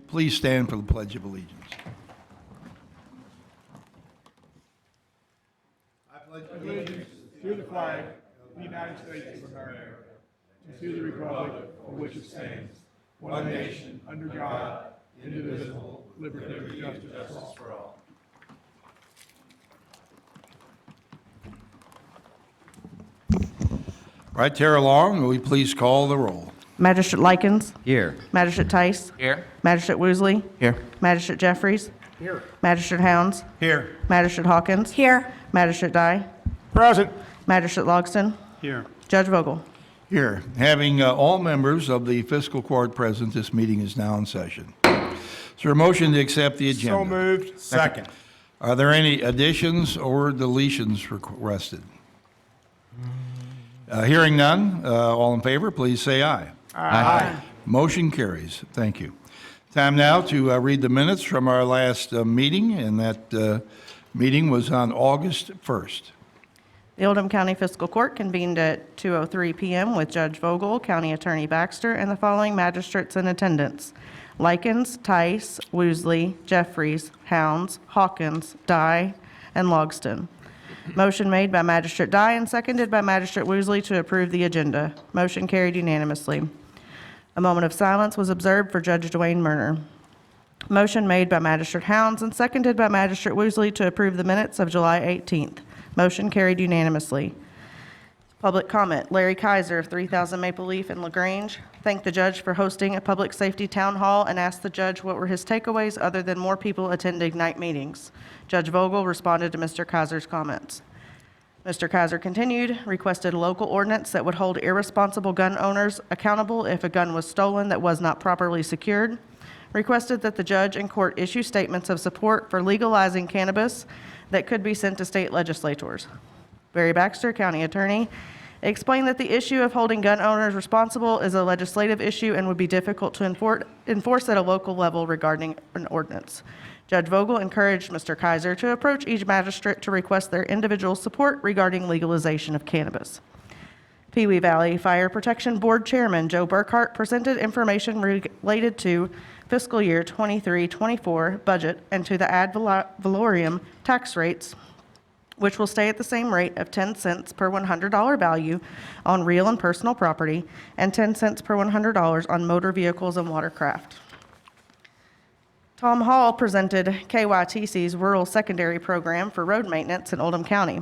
Please stand for the Pledge of Allegiance. I pledge allegiance to the flag of the United States of America, and to the republic for which it stands, one nation, under God, indivisible, with liberty and justice for all. Right, Tara Long, will you please call the roll? Magistrate Likens. Here. Magistrate Tice. Here. Magistrate Woosley. Here. Magistrate Jeffries. Here. Magistrate Hounds. Here. Magistrate Hawkins. Here. Magistrate Dye. Present. Magistrate Logston. Here. Judge Vogel. Here. Having all members of the fiscal court present, this meeting is now in session. Is there a motion to accept the agenda? So moved. Second. Are there any additions or deletions requested? Hearing none, all in favor, please say aye. Aye. Motion carries. Thank you. Time now to read the minutes from our last meeting, and that meeting was on August 1st. The Oldham County Fiscal Court convened at 2:03 p.m. with Judge Vogel, County Attorney Baxter, and the following magistrates in attendance: Likens, Tice, Woosley, Jeffries, Hounds, Hawkins, Dye, and Logston. Motion made by Magistrate Dye and seconded by Magistrate Woosley to approve the agenda. Motion carried unanimously. A moment of silence was observed for Judge Dwayne Murner. Motion made by Magistrate Hounds and seconded by Magistrate Woosley to approve the minutes of July 18th. Motion carried unanimously. Public comment. Larry Kaiser of 3000 Maple Leaf in LaGrange thanked the judge for hosting a public safety town hall and asked the judge what were his takeaways other than more people attending night meetings. Judge Vogel responded to Mr. Kaiser's comments. Mr. Kaiser continued, requested a local ordinance that would hold irresponsible gun owners accountable if a gun was stolen that was not properly secured, requested that the judge and court issue statements of support for legalizing cannabis that could be sent to state legislators. Barry Baxter, county attorney, explained that the issue of holding gun owners responsible is a legislative issue and would be difficult to enforce at a local level regarding an ordinance. Judge Vogel encouraged Mr. Kaiser to approach each magistrate to request their individual support regarding legalization of cannabis. Pewee Valley Fire Protection Board Chairman Joe Burkhart presented information related to fiscal year 23-24 budget and to the ad valorem tax rates, which will stay at the same rate of 10 cents per $100 value on real and personal property and 10 cents per $100 on motor vehicles and watercraft. Tom Hall presented KYTC's Rural Secondary Program for road maintenance in Oldham County.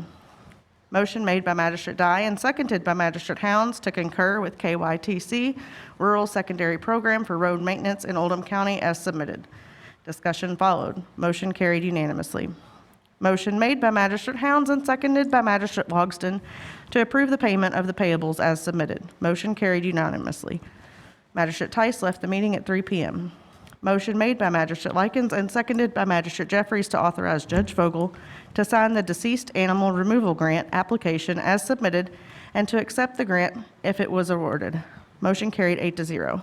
Motion made by Magistrate Dye and seconded by Magistrate Hounds to concur with KYTC Rural Secondary Program for road maintenance in Oldham County as submitted. Discussion followed. Motion carried unanimously. Motion made by Magistrate Hounds and seconded by Magistrate Logston to approve the payment of the payables as submitted. Motion carried unanimously. Magistrate Tice left the meeting at 3 p.m. Motion made by Magistrate Likens and seconded by Magistrate Jeffries to authorize Judge Vogel to sign the deceased animal removal grant application as submitted and to accept the grant if it was awarded. Motion carried 8-0.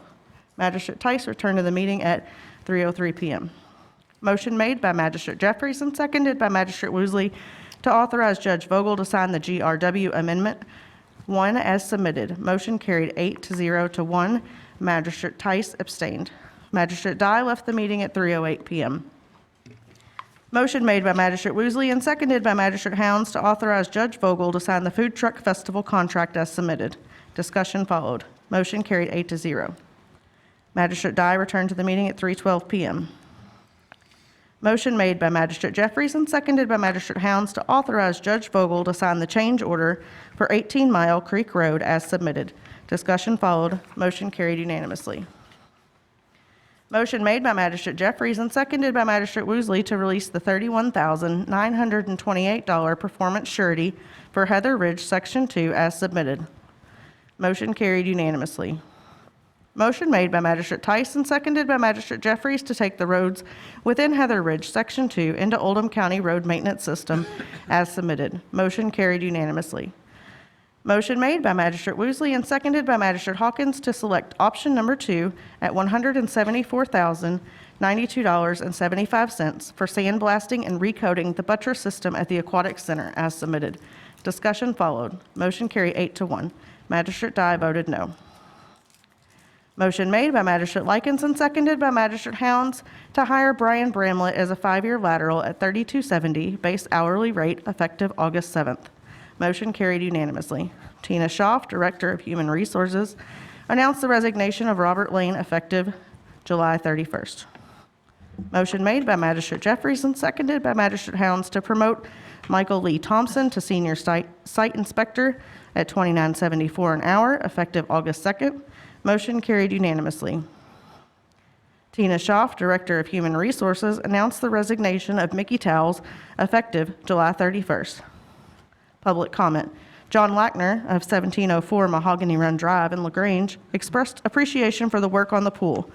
Magistrate Tice returned to the meeting at 3:03 p.m. Motion made by Magistrate Jeffries and seconded by Magistrate Woosley to authorize Judge Vogel to sign the GRW Amendment 1 as submitted. Motion carried 8-0 to 1. Magistrate Tice abstained. Magistrate Dye left the meeting at 3:08 p.m. Motion made by Magistrate Woosley and seconded by Magistrate Hounds to authorize Judge Vogel to sign the Food Truck Festival contract as submitted. Discussion followed. Motion carried 8-0. Magistrate Dye returned to the meeting at 3:12 p.m. Motion made by Magistrate Jeffries and seconded by Magistrate Hounds to authorize Judge Vogel to sign the change order for 18 Mile Creek Road as submitted. Discussion followed. Motion carried unanimously. Motion made by Magistrate Jeffries and seconded by Magistrate Woosley to release the $31,928 performance surety for Heather Ridge Section 2 as submitted. Motion carried unanimously. Motion made by Magistrate Tice and seconded by Magistrate Jeffries to take the roads within Heather Ridge Section 2 into Oldham County Road Maintenance System as submitted. Motion carried unanimously. Motion made by Magistrate Woosley and seconded by Magistrate Hawkins to select option number 2 at $174,092.75 for sandblasting and recoating the buttress system at the Aquatic Center as submitted. Discussion followed. Motion carried 8-1. Magistrate Dye voted no. Motion made by Magistrate Likens and seconded by Magistrate Hounds to hire Brian Bramlett as a 5-year lateral at $32.70 base hourly rate effective August 7th. Motion carried unanimously. Tina Schaaf, Director of Human Resources, announced the resignation of Robert Lane effective July 31st. Motion made by Magistrate Jeffries and seconded by Magistrate Hounds to promote Michael Lee Thompson to Senior Site Inspector at $29.74 an hour effective August 2nd. Motion carried unanimously. Tina Schaaf, Director of Human Resources, announced the resignation of Mickey Towles effective July 31st. Public comment. John Lackner of 1704 Mahogany Run Drive in LaGrange expressed appreciation for the work on the pool.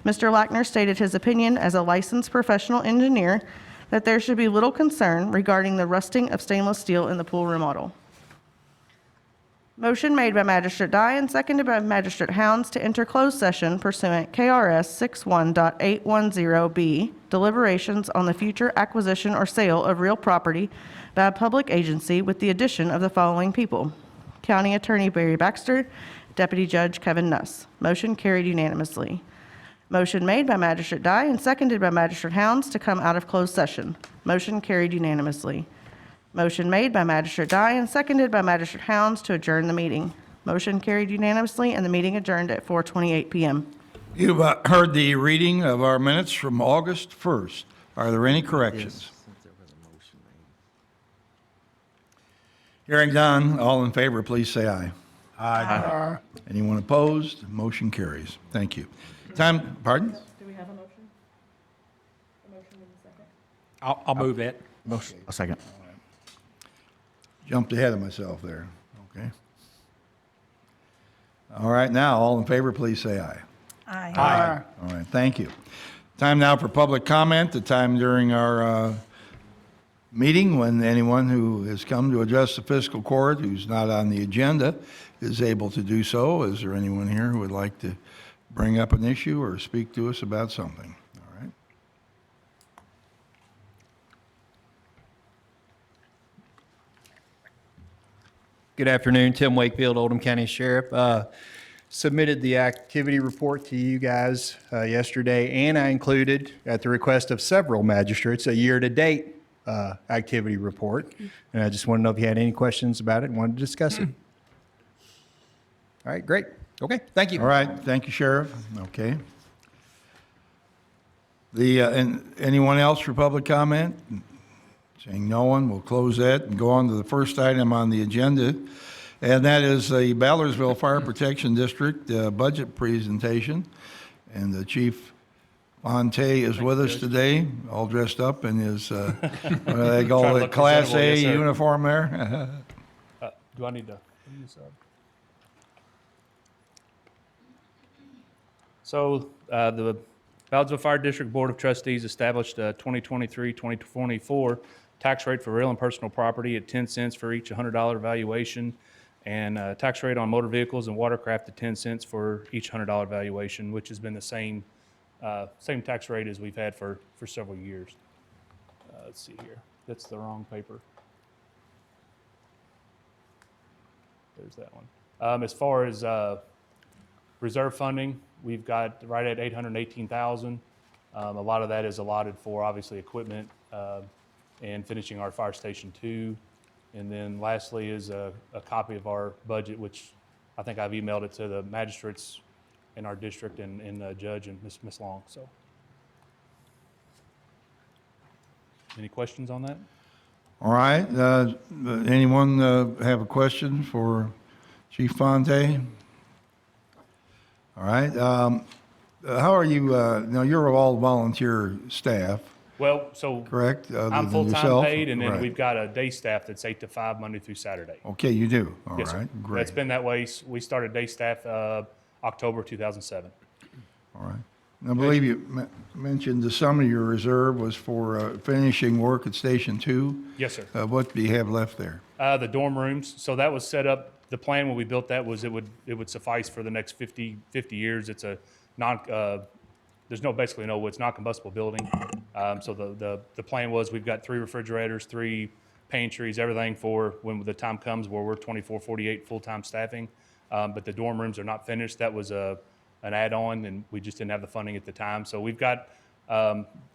Mr. Lackner stated his opinion as a licensed professional engineer that there should be little concern regarding the rusting of stainless steel in the pool remodel. Motion made by Magistrate Dye and seconded by Magistrate Hounds to enter closed session pursuant KRS 61.810B, deliberations on the future acquisition or sale of real property by a public agency with the addition of the following people: County Attorney Barry Baxter, Deputy Judge Kevin Nuss. Motion carried unanimously. Motion made by Magistrate Dye and seconded by Magistrate Hounds to come out of closed session. Motion carried unanimously. Motion made by Magistrate Dye and seconded by Magistrate Hounds to adjourn the meeting. Motion carried unanimously and the meeting adjourned at 4:28 p.m. You've heard the reading of our minutes from August 1st. Are there any corrections? Hearing none, all in favor, please say aye. Aye. Anyone opposed? Motion carries. Thank you. Time, pardon? Do we have a motion? A motion in a second? I'll move that. Motion, a second. Jumped ahead of myself there. Okay. All right, now, all in favor, please say aye. Aye. All right, thank you. Time now for public comment, the time during our meeting when anyone who has come to address the fiscal court who's not on the agenda is able to do so. Is there anyone here who would like to bring up an issue or speak to us about something? All right. Good afternoon, Tim Wakefield, Oldham County Sheriff. Submitted the activity report to you guys yesterday, and I included, at the request of several magistrates, a year-to-date activity report. And I just want to know if you had any questions about it and wanted to discuss it. All right, great. Okay, thank you. All right, thank you, Sheriff. Okay. And anyone else for public comment? Seeing no one, we'll close that and go on to the first item on the agenda, and that is the Ballersville Fire Protection District budget presentation. And the Chief Fonte is with us today, all dressed up in his, what do they call Trying to it, look Class presentable, A yes, sir. uniform there? Do I need to? So the Baldwin Fire District Board of Trustees established a 2023-2024 tax rate for real and personal property at 10 cents for each $100 valuation, and a tax rate on motor vehicles and watercraft at 10 cents for each $100 valuation, which has been the same tax rate as we've had for several years. Let's see here. That's the wrong paper. There's that one. As far as reserve funding, we've got right at $818,000. A lot of that is allotted for obviously equipment and finishing our fire station 2. And then lastly is a copy of our budget, which I think I've emailed it to the magistrates in our district and the judge and Ms. Long. So, any questions on that? All right, anyone have a question for Chief Fonte? All right, how are you, now you're all volunteer staff, Well, so correct? Other I'm than full-time yourself? paid, and then Right. we've got a day staff that's 8 to 5, Monday through Saturday. Okay, you do, all Yes, sir. right, great. That's been that way. We started day staff October 2007. All right. And I believe you mentioned the sum of your reserve was for finishing work at Station 2. Yes, sir. What do you have left there? The dorm rooms, so that was set up, the plan when we built that was it would suffice for the next 50 years. It's a there's basically no, it's not combustible building. So the plan was we've got 3 refrigerators, 3 pantries, everything for when the time comes where we're 24/48 full-time staffing. But the dorm rooms are not finished. That was an add-on, and we just didn't have the funding at the time. So we've got,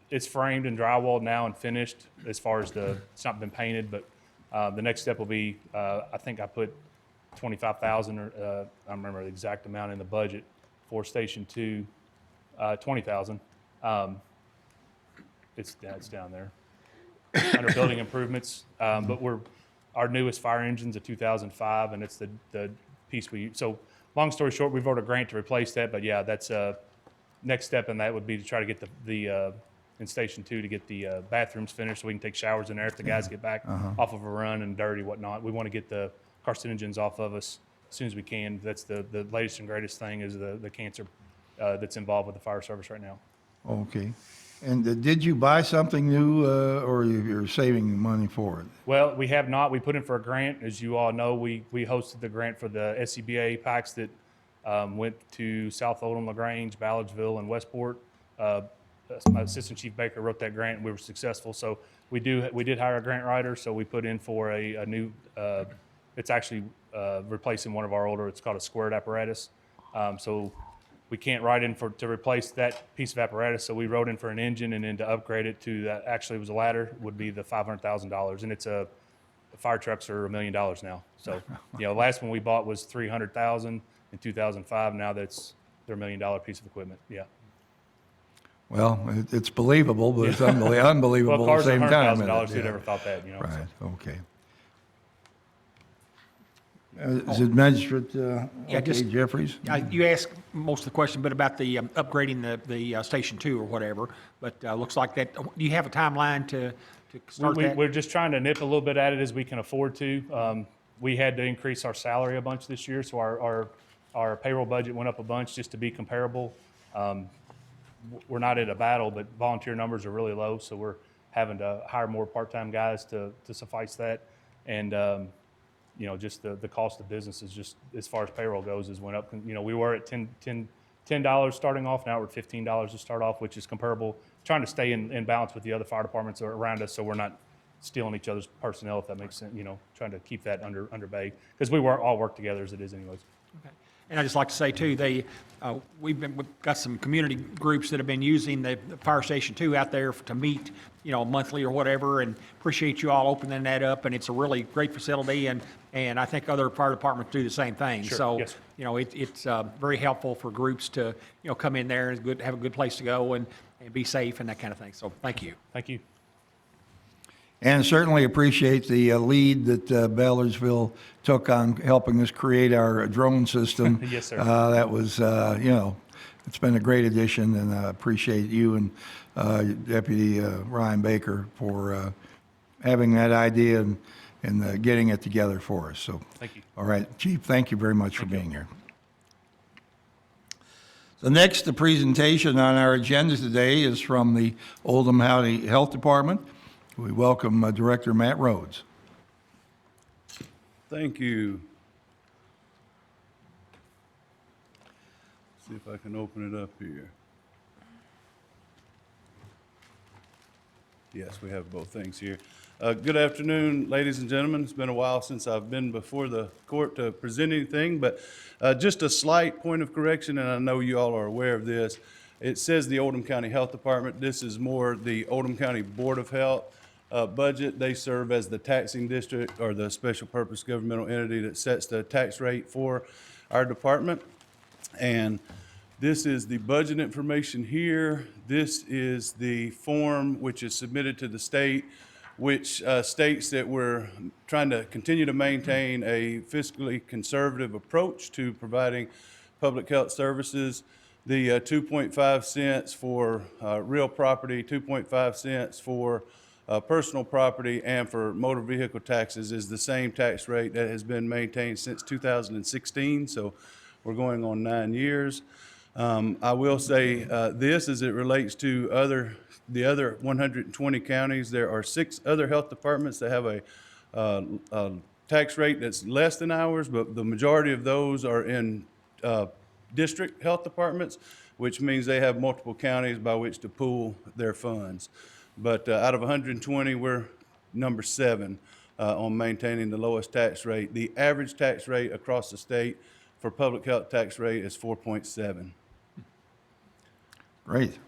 it's framed and drywalled now and finished as far as it's not been painted, but the next step will be, I think I put 25,000 or, I don't remember the exact amount in the budget for Station 2, 20,000. It's down there under building improvements. But our newest fire engine's a 2005, and it's the piece so long story short, we've wrote a grant to replace that, but yeah, that's next step in that would be to try to get the in Station 2 to get the bathrooms finished so we can take showers in there if the guys get back off of a run and dirty, whatnot. We want to get the carcinogens off of us as soon as we can. That's the latest and greatest thing is the cancer that's involved with the fire service right now. Okay. And did you buy something new, or you're saving money for it? Well, we have not. We put in for a grant. As you all know, we hosted the grant for the SCBA packs that went to South Oldham, LaGrange, Ballardsville, and Westport. My Assistant Chief Baker wrote that grant, and we were successful. So we did hire a grant writer, so we put in for a new, it's actually replacing one of our older, it's called a squared apparatus. So we can't write in to replace that piece of apparatus, so we wrote in for an engine, and then to upgrade it to that, actually it was a ladder, would be the $500,000, and fire trucks are $1 million now. So, last one we bought was $300,000 in 2005. Now they're $1 million piece of equipment. Yeah. Well, it's believable, but it's unbelievable Well, at the cars are same time. $100,000. Who'd ever thought that? Right. So. Okay. Is it Magistrate Jeffries? You asked most of the question, but about the upgrading the Station 2 or whatever, but looks like that, do you have a timeline to start that? We're just trying to nip a little bit at it as we can afford to. We had to increase our salary a bunch this year, so our payroll budget went up a bunch just to be comparable. We're not in a battle, but volunteer numbers are really low, so we're having to hire more part-time guys to suffice that. And just the cost of business is just, as far as payroll goes, has went up. We were at $10 starting off, now we're at $15 to start off, which is comparable. Trying to stay in balance with the other fire departments around us, so we're not stealing each other's personnel, if that makes sense. Trying to keep that under bay, because we all work together as it is anyways. Okay. And I'd just like to say too, we've got some community groups that have been using the Fire Station 2 out there to meet, monthly or whatever, and appreciate you all opening that up, and it's a really great facility, and I think other fire departments do the same thing. Sure. So, Yes. It's very helpful for groups to, come in there and have a good place to go and be safe and that kind of thing. So, thank you. Thank you. And certainly appreciate the lead that Ballardsville took on helping us create our drone system. Yes, sir. That was, it's been a great addition, and I appreciate you and Deputy Ryan Baker for having that idea and getting it together for us. So, Thank you. All right, Chief, thank you very much for being here. The next presentation on our agenda today is from the Oldham County Health Department. We welcome Director Matt Rhodes. Thank you. See if I can open it up here. Yes, we have both things here. Good afternoon, ladies and gentlemen. It's been a while since I've been before the court to present anything, but just a slight point of correction, and I know you all are aware of this. It says the Oldham County Health Department. This is more the Oldham County Board of Health budget. They serve as the taxing district or the special purpose governmental entity that sets the tax rate for our department. And this is the budget information here. This is the form which is submitted to the state, which states that we're trying to continue to maintain a fiscally conservative approach to providing public health services. The 2.5 cents for real property, 2.5 cents for personal property, and for motor vehicle taxes is the same tax rate that has been maintained since 2016, so we're going on 9 years. I will say this as it relates to the other 120 counties. There are 6 other health departments that have a tax rate that's less than ours, but the majority of those are in district health departments, which means they have multiple counties by which to pool their funds. But out of 120, we're number 7 on maintaining the lowest tax rate. The average tax rate across the state for public health tax rate is 4.7. Great.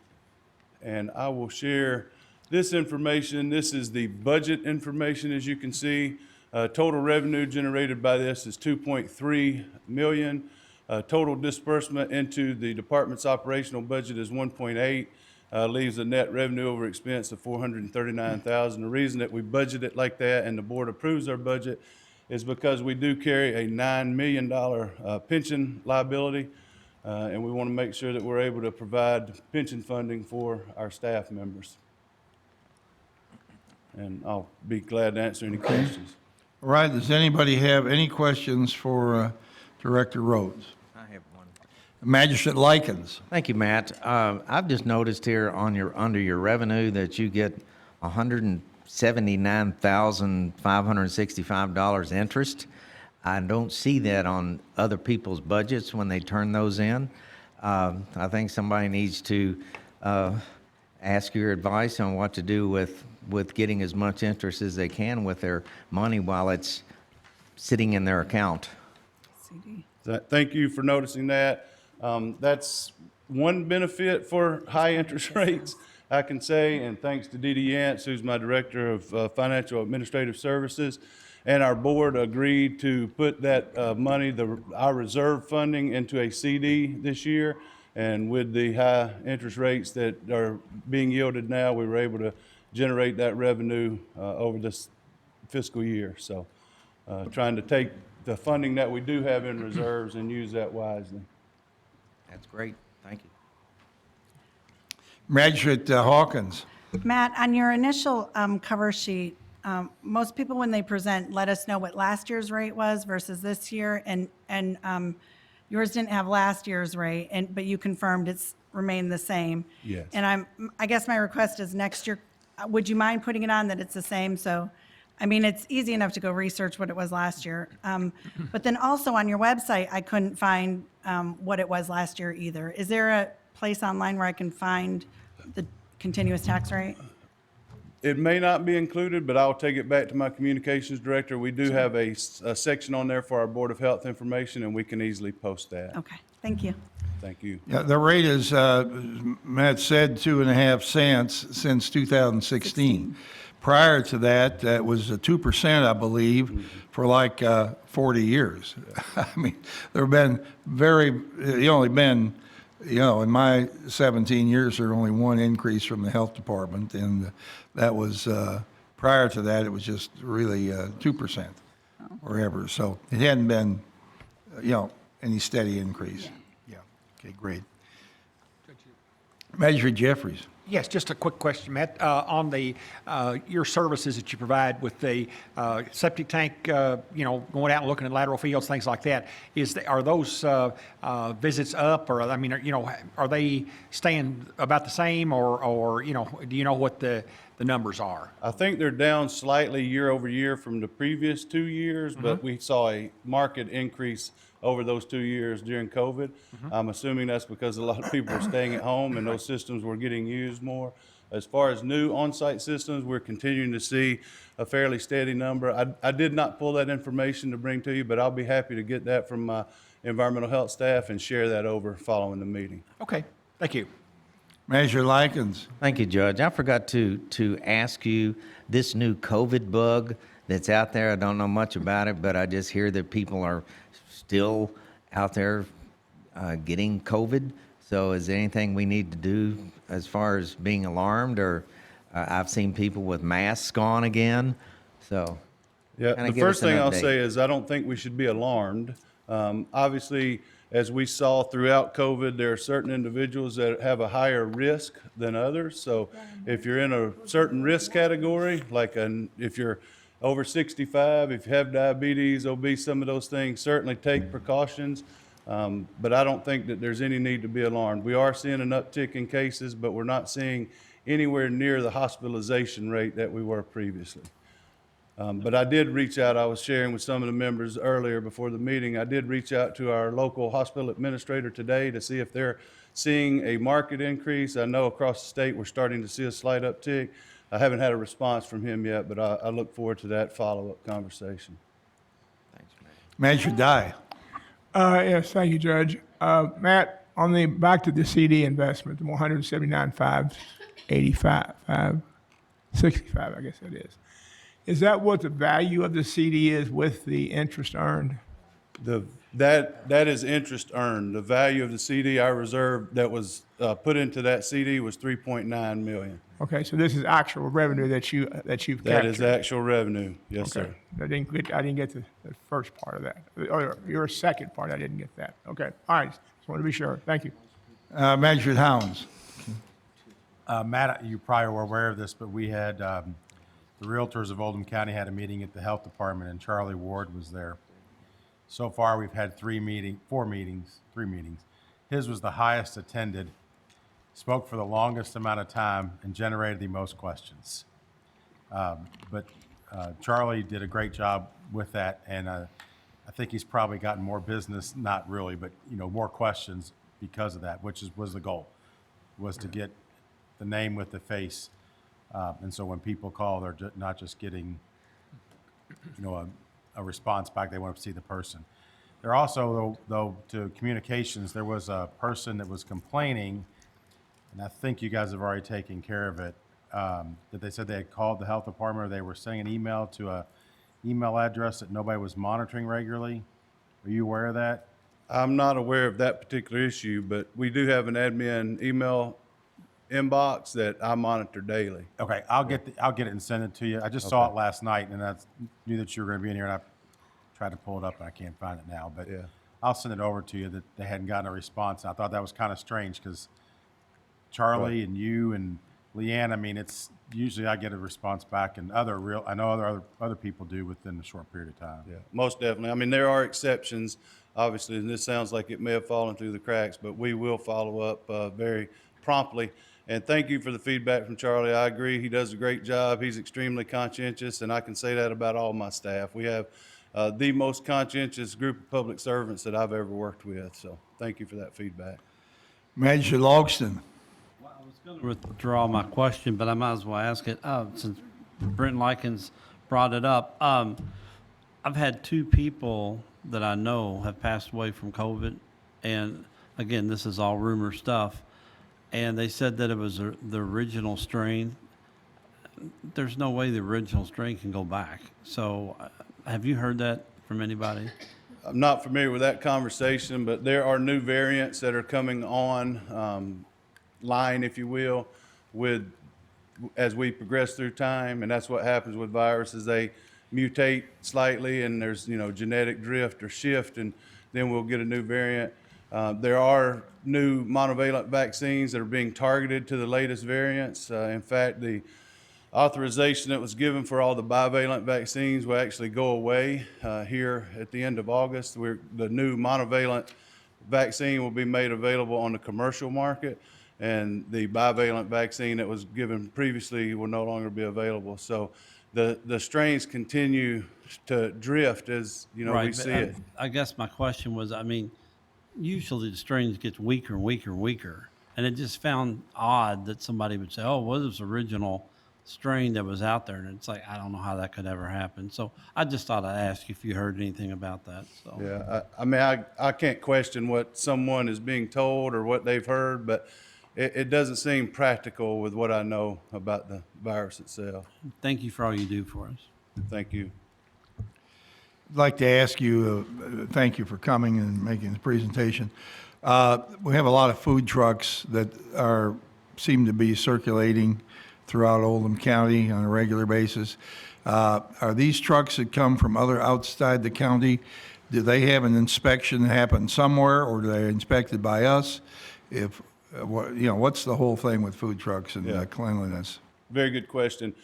And I will share this information. This is the budget information, as you can see. Total revenue generated by this is 2.3 million. Total disbursement into the department's operational budget is 1.8. Leaves a net revenue over expense of 439,000. The reason that we budget it like that and the board approves our budget is because we do carry a $9 million pension liability, and we want to make sure that we're able to provide pension funding for our staff members. And I'll be glad to answer any questions. All right, does anybody have any questions for Director Rhodes? I have one. Magistrate Likens. Thank you, Matt. I've just noticed here on under your revenue that you get $179,565 interest. I don't see that on other people's budgets when they turn those in. I think somebody needs to ask your advice on what to do with getting as much interest as they can with their money while it's sitting in their account. Thank you for noticing that. That's one benefit for high interest rates, I can say, and thanks to Dee Dee Yance, who's my Director of Financial Administrative Services, and our board agreed to put that money, our reserve funding, into a CD this year. And with the high interest rates that are being yielded now, we were able to generate that revenue over this fiscal year. So trying to take the funding that we do have in reserves and use that wisely. That's great. Thank you. Magistrate Hawkins. Matt, on your initial cover sheet, most people, when they present, let us know what last year's rate was versus this year, and yours didn't have last year's rate, but you confirmed it's remained the same. Yes. And I guess my request is next year, would you mind putting it on that it's the same? So, I mean, it's easy enough to go research what it was last year. But then also on your website, I couldn't find what it was last year either. Is there a place online where I can find the continuous tax rate? It may not be included, but I'll take it back to my communications director. We do have a section on there for our Board of Health information, and we can easily post that. Okay, thank you. Thank you. Yeah, the rate is, Matt said, 2.5 cents since 2016. Prior to that, that was 2%, I believe, for like 40 years. I mean, there have been in my 17 years, there only one increase from the health department, and that was, prior to that, it was just really 2% or ever. So it hadn't been, any steady increase. Yeah. Okay, great. Magistrate Jeffries. Yes, just a quick question, Matt. On the your services that you provide with the septic tank, going out and looking at lateral fields, things like that, are those visits up, or are they staying about the same, or do you know what the numbers are? I think they're down slightly year over year from the previous 2 years, but we saw a marked increase over those 2 years during COVID. I'm assuming that's because a lot of people are staying at home and those systems were getting used more. As far as new on-site systems, we're continuing to see a fairly steady number. I did not pull that information to bring to you, but I'll be happy to get that from my environmental health staff and share that over following the meeting. Okay, thank you. Magistrate Likens. Thank you, Judge. I forgot to ask you, this new COVID bug that's out there, I don't know much about it, but I just hear that people are still out there getting COVID. So is there anything we need to do as far as being alarmed? Or I've seen people with masks on again. So Yeah, kinda the give us first an thing I'll update. say is I don't think we should be alarmed. Obviously, as we saw throughout COVID, there are certain individuals that have a higher risk than others. So if you're in a certain risk category, like if you're over 65, if you have diabetes, obese, some of those things, certainly take precautions. But I don't think that there's any need to be alarmed. We are seeing an uptick in cases, but we're not seeing anywhere near the hospitalization rate that we were previously. But I did reach out, I was sharing with some of the members earlier before the meeting, I did reach out to our local hospital administrator today to see if they're seeing a market increase. I know across the state we're starting to see a slight uptick. I haven't had a response from him yet, but I look forward to that follow-up conversation. Magistrate Dye. Yes, thank you, Judge. Matt, On the, back to the CD investment, the 179,585, 565, I guess it is. Is that what the value of the CD is with the interest earned? That is interest earned. The value of the CD I reserved that was put into that CD was 3.9 million. Okay, so this is actual revenue that you've captured? That is actual revenue. Yes, Okay. sir. I didn't get the first part of that. Or your second part, I didn't get that. Okay, all right, just wanted to be sure. Thank you. Magistrate Howens. Matt, you probably were aware of this, but we had, the Realtors of Oldham County had a meeting at the Health Department, and Charlie Ward was there. So far, we've had three meetings. His was the highest attended, spoke for the longest amount of time, and generated the most questions. But Charlie did a great job with that, and I think he's probably gotten more business, not really, but, more questions because of that, which was the goal, was to get the name with the face. And so when people call, they're not just getting, a response back, they want to see the person. There also, though, to communications, there was a person that was complaining, and I think you guys have already taken care of it, that they said they had called the health department, or they were sending an email to a email address that nobody was monitoring regularly. Are you aware of that? I'm not aware of that particular issue, but we do have an admin email inbox that I monitor daily. Okay, I'll get it and send it to you. I just saw it last night, and I knew that you were going to be in here, and I tried to pull it up, and I can't find it now. But Yeah. I'll send it over to you that they hadn't gotten a response. I thought that was kind of strange because Charlie and you and Leanne, I mean, it's usually I get a response back, and I know other people do within a short period of time. Yeah, most definitely. I mean, there are exceptions, obviously, and this sounds like it may have fallen through the cracks, but we will follow up very promptly. And thank you for the feedback from Charlie. I agree. He does a great job. He's extremely conscientious, and I can say that about all my staff. We have the most conscientious group of public servants that I've ever worked with. So thank you for that feedback. Magistrate Logston. Well, I was going to withdraw my question, but I might as well ask it since Brent Likens brought it up. I've had two people that I know have passed away from COVID, and again, this is all rumor stuff. And they said that it was the original strain. There's no way the original strain can go back. So, have you heard that from anybody? I'm not familiar with that conversation, but there are new variants that are coming on line, if you will, as we progress through time, and that's what happens with viruses. They mutate slightly, and there's genetic drift or shift, and then we'll get a new variant. There are new monovalent vaccines that are being targeted to the latest variants. In fact, the authorization that was given for all the bivalent vaccines will actually go away here at the end of August. The new monovalent vaccine will be made available on the commercial market, and the bivalent vaccine that was given previously will no longer be available. So the strains continue to drift as we Right, see but it. I guess my question was, I mean, usually the strains get weaker and weaker and weaker. And it just found odd that somebody would say, oh, well, this original strain that was out there. And it's like, I don't know how that could ever happen. So I just thought I'd ask if you heard anything about that. So Yeah, I mean, I can't question what someone is being told or what they've heard, but it doesn't seem practical with what I know about the virus itself. thank you for all you do for us. Thank you. I'd like to ask you, thank you for coming and making the presentation. We have a lot of food trucks that seem to be circulating throughout Oldham County on a regular basis. Are these trucks that come from outside the county, do they have an inspection happen somewhere, or are they inspected by us? What's the whole thing with food trucks and cleanliness? Very good question.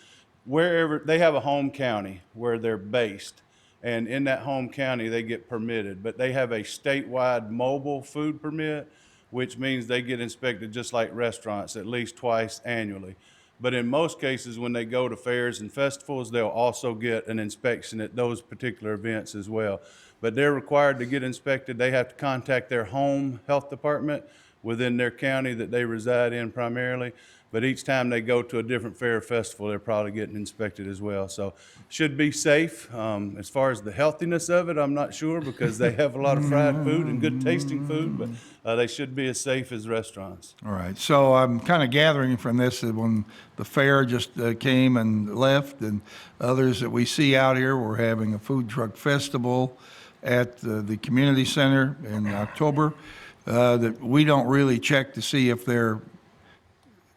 Wherever, they have a home county where they're based, and in that home county, they get permitted. But they have a statewide mobile food permit, which means they get inspected just like restaurants, at least twice annually. But in most cases, when they go to fairs and festivals, they'll also get an inspection at those particular events as well. But they're required to get inspected. They have to contact their home health department, within their county that they reside in primarily. But each time they go to a different fair or festival, they're probably getting inspected as well. So should be safe. As far as the healthiness of it, I'm not sure because they have a lot of fried food and good tasting food, but they should be as safe as restaurants. All right, so I'm kind of gathering from this that when the fair just came and left, and others that we see out here, we're having a food truck festival at the community center in October, that we don't really check to see if their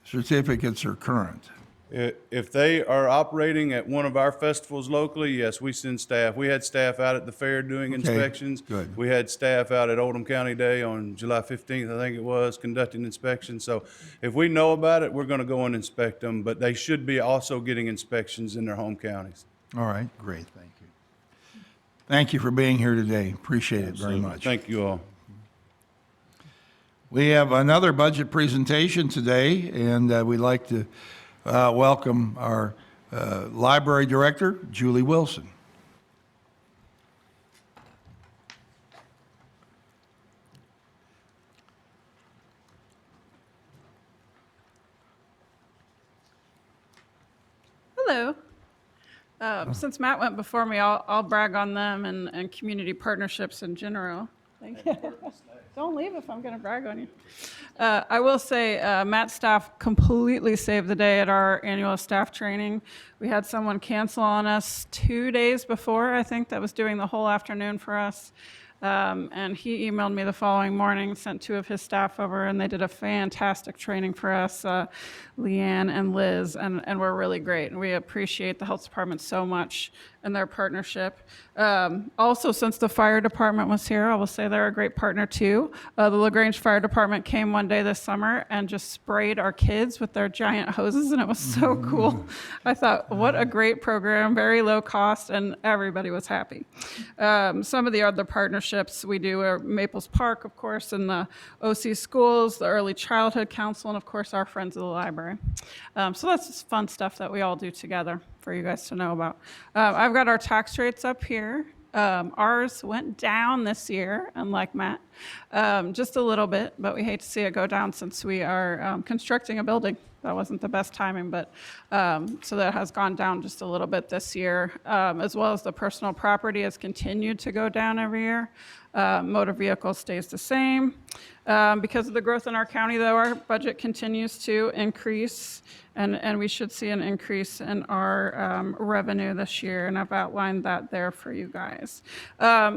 certificates are current. If they are operating at one of our festivals locally, yes, we send staff. We had staff out at the fair doing inspections. Good. We had staff out at Oldham County Day on July 15th, I think it was, conducting inspections. So if we know about it, we're going to go and inspect them, but they should be also getting inspections in their home counties. All right, great, thank you. Thank you for being here today, appreciate it very much. Thank you all. We have another budget presentation today, and we'd like to welcome our Library Director, Julie Wilson. Hello. Since Matt went before me, I'll brag on them and community partnerships in general. Thank you. Don't leave if I'm going to brag on you. I will say Matt's staff completely saved the day at our annual staff training. We had someone cancel on us 2 days before, I think, that was doing the whole afternoon for us. And he emailed me the following morning, sent 2 of his staff over, and they did a fantastic training for us, Leanne and Liz, and were really great. And we appreciate the health department so much and their partnership. Also, since the fire department was here, I will say they're a great partner too. The LaGrange Fire Department came one day this summer and just sprayed our kids with their giant hoses, and it was so cool. I thought, what a great program, very low cost, and everybody was happy. Some of the other partnerships we do are Maples Park, of course, and the OC schools, the Early Childhood Council, and of course our Friends of the Library. So that's just fun stuff that we all do together for you guys to know about. I've got our tax rates up here. Ours went down this year, unlike Matt, just a little bit, but we hate to see it go down since we are constructing a building. That wasn't the best timing, but so that has gone down just a little bit this year, as well as the personal property has continued to go down every year. Motor vehicle stays the same. Because of the growth in our county, though, our budget continues to increase, and we should see an increase in our revenue this year, and I've outlined that there for you guys.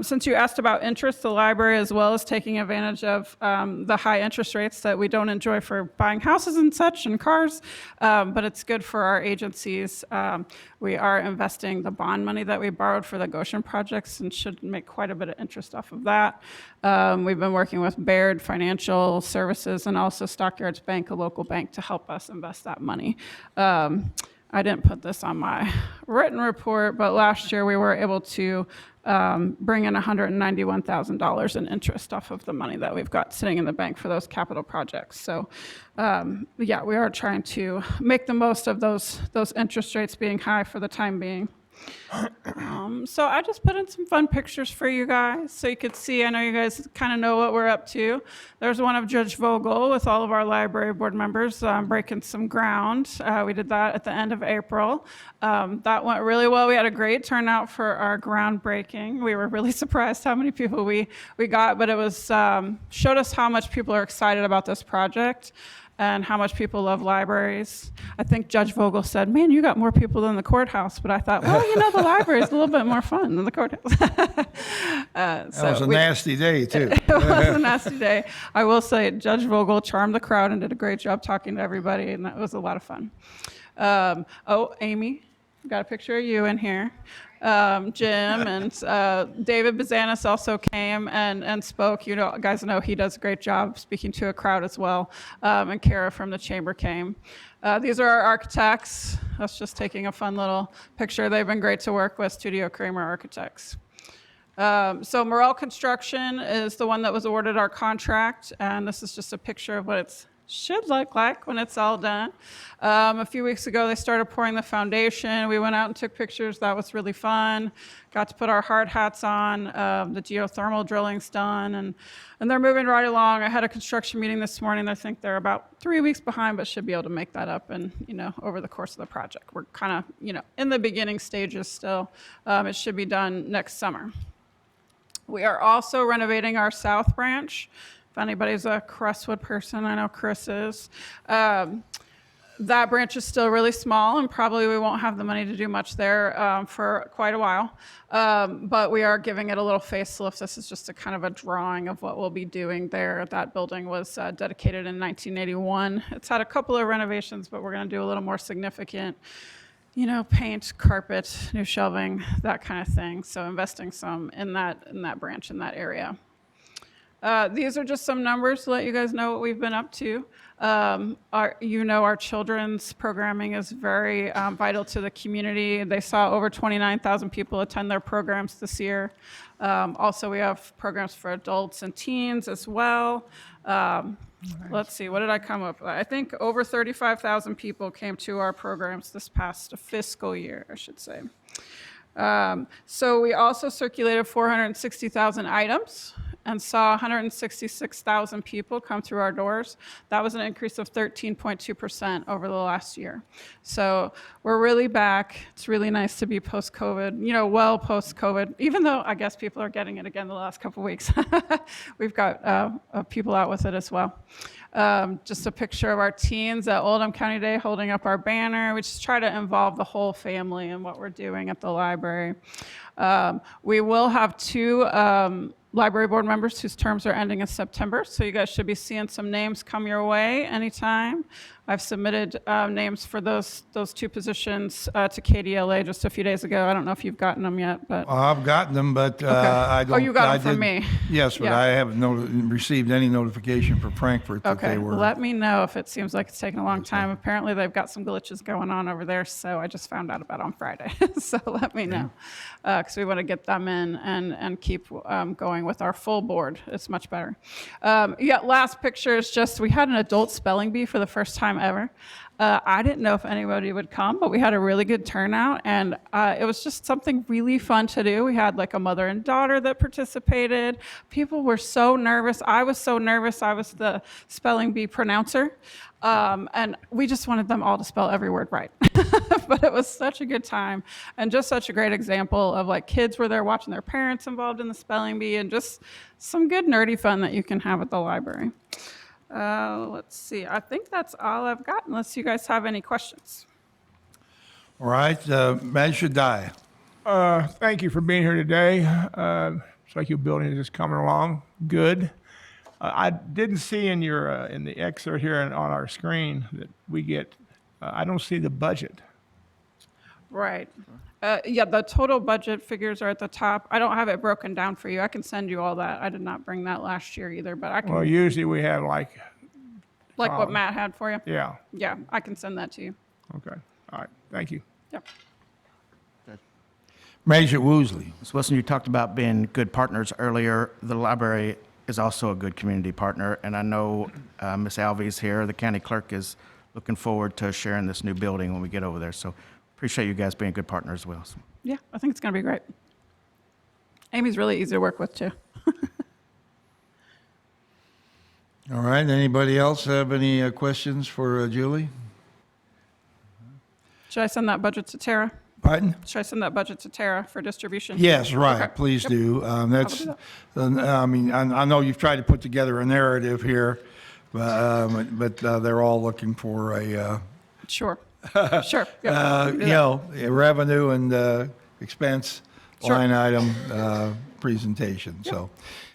Since you asked about interest, the library, as well as taking advantage of the high interest rates that we don't enjoy for buying houses and such and cars, but it's good for our agencies. We are investing the bond money that we borrowed for the Goshen projects and should make quite a bit of interest off of that. We've been working with Baird Financial Services and also Stockyards Bank, a local bank, to help us invest that money. I didn't put this on my written report, but last year we were able to bring in $191,000 in interest off of the money that we've got sitting in the bank for those capital projects. So yeah, we are trying to make the most of those interest rates being high for the time being. So I just put in some fun pictures for you guys so you could see. I know you guys kind of know what we're up to. There's one of Judge Vogel with all of our library board members breaking some ground. We did that at the end of April. That went really well. We had a great turnout for our groundbreaking. We were really surprised how many people we got, but it was showed us how much people are excited about this project and how much people love libraries. I think Judge Vogel said, man, you got more people than the courthouse. But I thought, well, you know, the library is a little bit more fun than the courthouse. That was a nasty day, too. It was a nasty day. I will say Judge Vogel charmed the crowd and did a great job talking to everybody, and that was a lot of fun. Oh, Amy, got a picture of you in here. Jim and David Bazanis also came and spoke. You know, guys know he does a great job speaking to a crowd as well. And Kara from the chamber came. These are our architects. That's just taking a fun little picture. They've been great to work with, Studio Kramer Architects. So Morel Construction is the one that was awarded our contract, and this is just a picture of what it's should look like when it's all done. A few weeks ago, they started pouring the foundation. We went out and took pictures. That was really fun. Got to put our hard hats on. The geothermal drilling's done, and they're moving right along. I had a construction meeting this morning. I think they're about 3 weeks behind, but should be able to make that up and, over the course of the project. We're kind of, in the beginning stages still. It should be done next summer. We are also renovating our South Branch. If anybody's a Crestwood person, I know Chris is. That branch is still really small, and probably we won't have the money to do much there for quite a while. But we are giving it a little facelift. This is just a kind of a drawing of what we'll be doing there. That building was dedicated in 1981. It's had a couple of renovations, but we're going to do a little more significant, paint, carpet, new shelving, that kind of thing. So investing some in that branch, in that area. These are just some numbers to let you guys know what we've been up to. Our children's programming is very vital to the community. They saw over 29,000 people attend their programs this year. Also, we have programs for adults and teens as well. Let's see, what did I come up with? I think over 35,000 people came to our programs this past fiscal year, I should say. So we also circulated 460,000 items and saw 166,000 people come through our doors. That was an increase of 13.2% over the last year. So we're really back. It's really nice to be post-COVID, well post-COVID, even though I guess people are getting it again the last couple of weeks. We've got people out with it as well. Just a picture of our teens at Oldham County Day holding up our banner. We just try to involve the whole family in what we're doing at the library. We will have 2 library board members whose terms are ending in September, so you guys should be seeing some names come your way anytime. I've submitted names for those 2 positions to KDLA just a few days ago. I don't know if you've gotten them yet, but Well, I've gotten them, but Okay. I don't. Oh, you got I them from didn't- me. Yes, but Yeah. I haven't received any notification from Frankfurt that okay. they were. Let me know if it seems like it's taking a long time. Apparently, they've got some glitches going on over there, so I just found out about it on Friday. So let me know, because we want to get them in and keep going with our full board. It's much better. Last picture is just we had an adult spelling bee for the first time ever. I didn't know if anybody would come, but we had a really good turnout, and it was just something really fun to do. We had like a mother and daughter that participated. People were so nervous. I was so nervous. I was the spelling bee pronouncer, and we just wanted them all to spell every word right. But it was such a good time, and just such a great example of like kids were there watching their parents involved in the spelling bee, and just some good nerdy fun that you can have at the library. Let's see. I think that's all I've got, unless you guys have any questions. All right, Measure Die. Thank you for being here today. It's like your building is just coming along good. I didn't see in your in the excerpt here on our screen that we get. I don't see the budget. Right. The total budget figures are at the top. I don't have it broken down for you. I can send you all that. I did not bring that last year either, but I can, Well, usually we have like what Matt had for you. yeah. Yeah, I can send that to you. Okay. All right. Thank you. Yep. Measure Woosley. Ms. Wilson, you talked about being good partners earlier. The library is also a good community partner, and I know Ms. Alvey's here. The county clerk is looking forward to sharing this new building when we get over there. So appreciate you guys being good partners as well. So. Yeah, I think it's going to be great. Amy's really easy to work with, too. All right, anybody else have any questions for Julie? Should I send that budget to Tara? Pardon? Should I send that budget to Tara for distribution? Yes, right, Okay. please Yep. do. That's, do I mean, I know you've tried to put together a narrative here, but they're all looking for a, Sure. Sure. Yeah, we can do that. a revenue and expense Sure. line item presentation, so.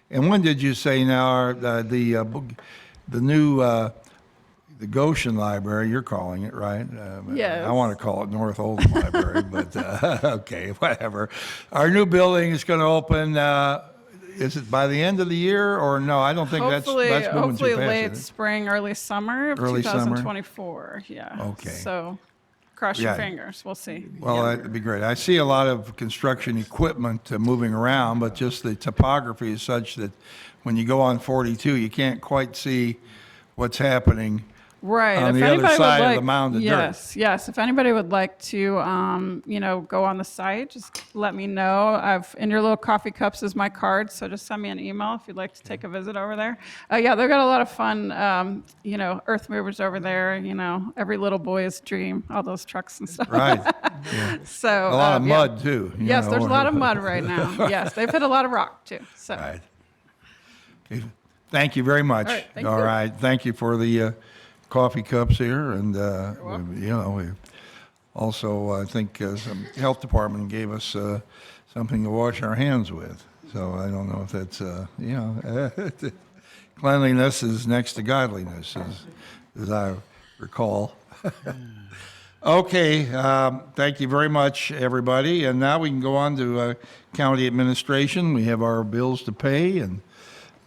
And when did you say now, the new, the Goshen Library, you're calling it, right? Yes. I want to call it North Oldham Library, but, okay, whatever. Our new building is going to open, is it by the end of the year, or no? I don't think that's moving too fast. Hopefully is late it? spring, early summer of Early summer? 2024. Yeah. Okay. So cross your Yeah. fingers. We'll see. Well, that'd be great. I see a lot of construction equipment moving around, but just the topography is such that when you go on 42, you can't quite see what's happening Right. on If the other anybody would side of like- the mound of dirt. Yes, yes. If anybody would like to, go on the site, just let me know. In your little coffee cups is my card, so just send me an email if you'd like to take a visit over there. Yeah, they've got a lot of fun, earth movers over there, every little boy's dream, all those trucks and stuff. Right. So. A lot of yeah. mud, too. you Yes, there's a know. lot of mud right now. Yes, they've hit a lot of rock too, so. Right. Okay. Thank you very much. All right, thank All you. right. Thank you for the coffee cups here, and we also I think some health department gave us something to wash our hands with. So I don't know if that's cleanliness is next to godliness, as I recall. Okay, thank you very much, everybody. And now we can go on to county administration. We have our bills to pay, and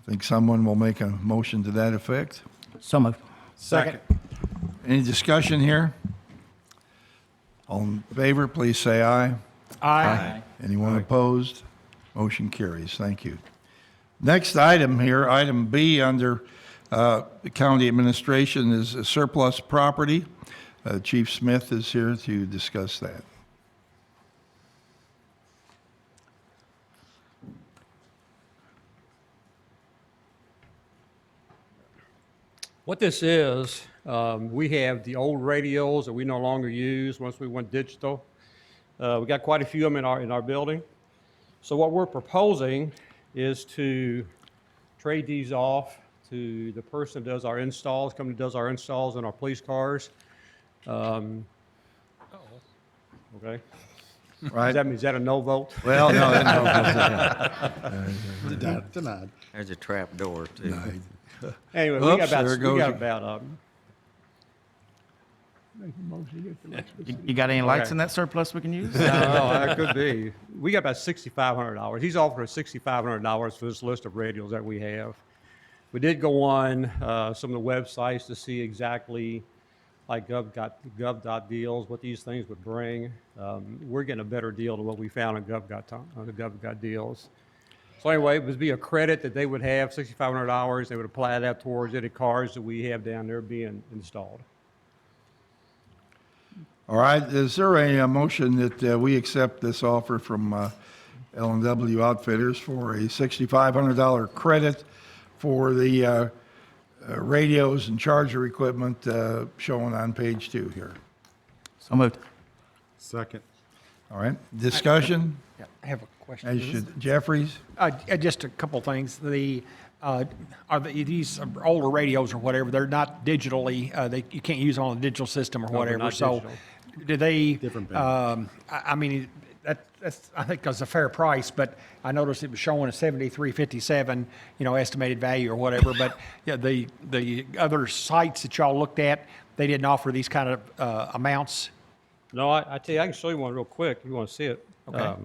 I think someone will make a motion to that effect. So moved. Second. Any discussion here? All in favor, please say aye. Aye. Anyone opposed? Motion carries. Thank you. Next item here, item B under the county administration is surplus property. Chief Smith is here to discuss that. What this is, we have the old radios that we no longer use once we went digital. We got quite a few of them in our building. So what we're proposing is to trade these off to the person that does our installs, company that does our installs in our police cars. Okay. Right? Is that a no vote? Well, no. Denied. There's a trap door, too. Anyway, Oops, we got there goes about You got any lights Okay. in that surplus we can use? No, that could be. We got about $6,500. He's offering us $6,500 for this list of radios that we have. We did go on some of the websites to see exactly, like gov.deals, what these things would bring. We're getting a better deal than what we found on gov.deals. So anyway, it would be a credit that they would have, $6,500. They would apply that towards any cars that we have down there being installed. All right, is there a motion that we accept this offer from L&W Outfitters for a $6,500 credit for the radios and charger equipment shown on page 2 here? So moved. Second. All right, discussion? I have a question. As should Jeffries? Just a couple things. These older radios or whatever, they're not digitally, you can't use them on a digital system or they're whatever. not So digital. do they, Different I mean, that's, I think that's a fair price, but I noticed it was showing a 7357, estimated value or whatever. But yeah, the other sites that y'all looked at, they didn't offer these kind of amounts. No, I tell you, I can show you one real quick if you want to see it. Okay.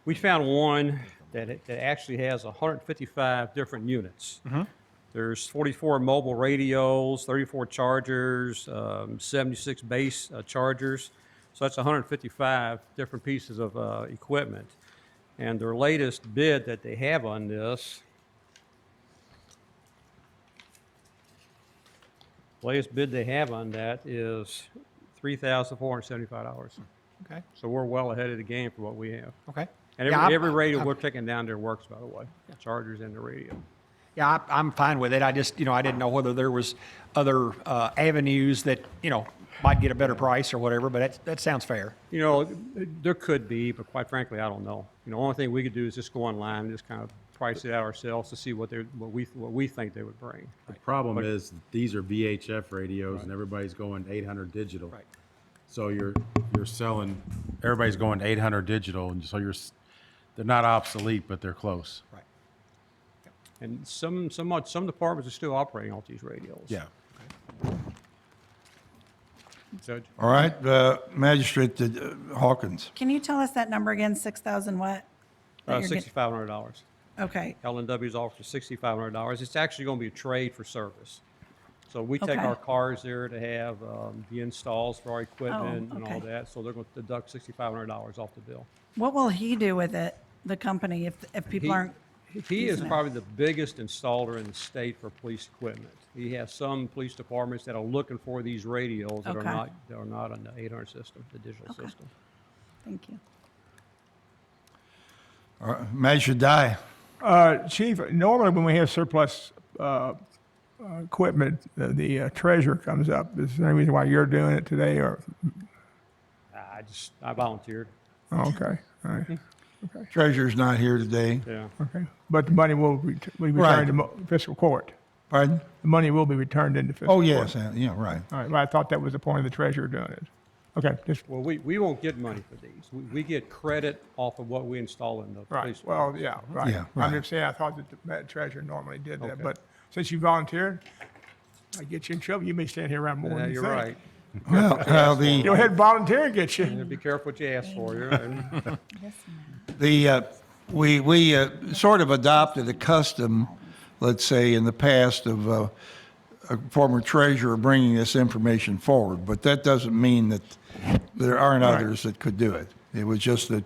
We found one that actually has 155 different units. There's 44 mobile radios, 34 chargers, 76 base chargers. So that's 155 different pieces of equipment. And their latest bid that they have on this, latest bid they have on that is $3,475. Okay. So we're well ahead of the game for what we have. Okay. And Yeah, every radio we're taking down there works, by the way, the chargers and the radio. Yeah, I'm fine with it. I just, I didn't know whether there was other avenues that, might get a better price or whatever, but that sounds fair. There could be, but quite frankly, I don't know. The only thing we could do is just go online and just kind of price it out ourselves to see what we think they would bring. The problem is, these are VHF radios, and everybody's going 800 digital. Right. So you're selling, everybody's going 800 digital, and so they're not obsolete, but they're close. Right. And some departments are still operating off these radios. Yeah. Judge? All right, Magistrate Hawkins. Can you tell us that number again, 6,000 what? That you're getting- $6,500. Okay, L&W's offer $6,500. It's actually going to be a trade for service. So we take Okay. our cars there to have the installs for our equipment and all okay. that. So they're going to deduct $6,500 off the bill. what will he do with it, the company, if people He- aren't? He is probably the biggest installer in the state for police equipment. He has some police departments that are looking for these radios that are Okay. not on the 800 system, the digital system. Thank you. All right, Measure die. Chief, normally when we have surplus equipment, the treasurer comes up. Is there any reason why you're doing it today, or? I volunteered. Oh, okay, all right, Treasurer's not here today. Yeah. okay. But the money will be Right. returned to fiscal court. Pardon? The money will be returned into fiscal Oh, court. yes, yeah, right. All right, well, I thought that was the point of the treasurer doing it. Okay, just, Well, we won't get money for these. We get credit off of what we install in the right, police. well, yeah, right. Yeah, right. I'm just saying, I thought that the treasurer normally did that, Okay. but since you volunteered, I get you in trouble. You may stand here around more Yeah, than you you're think. right. Well, Go ahead and volunteer and get you. Be careful what you ask for. we sort of adopted a custom, let's say, in the past of a former treasurer bringing this information forward, but that doesn't mean that there aren't Right. others that could do it. It was just that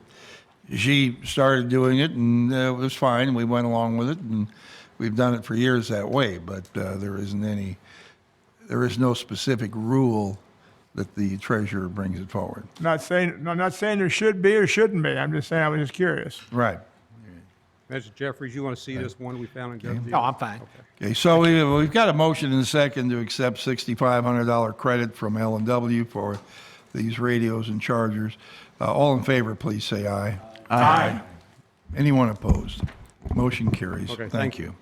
she started doing it, and it was fine, and we went along with it, and we've done it for years that way, but there is no specific rule that the treasurer brings it forward. I'm not saying there should be or shouldn't be. I'm just saying, I was just curious. Right. Mr. Jeffries, you want to see this one we found in Gov. No, I'm fine. Okay, so we've got a motion and a second to accept $6,500 credit from L&W for these radios and chargers. All in favor, please say aye. Aye. Anyone opposed? Motion carries. Okay, Thank thank you.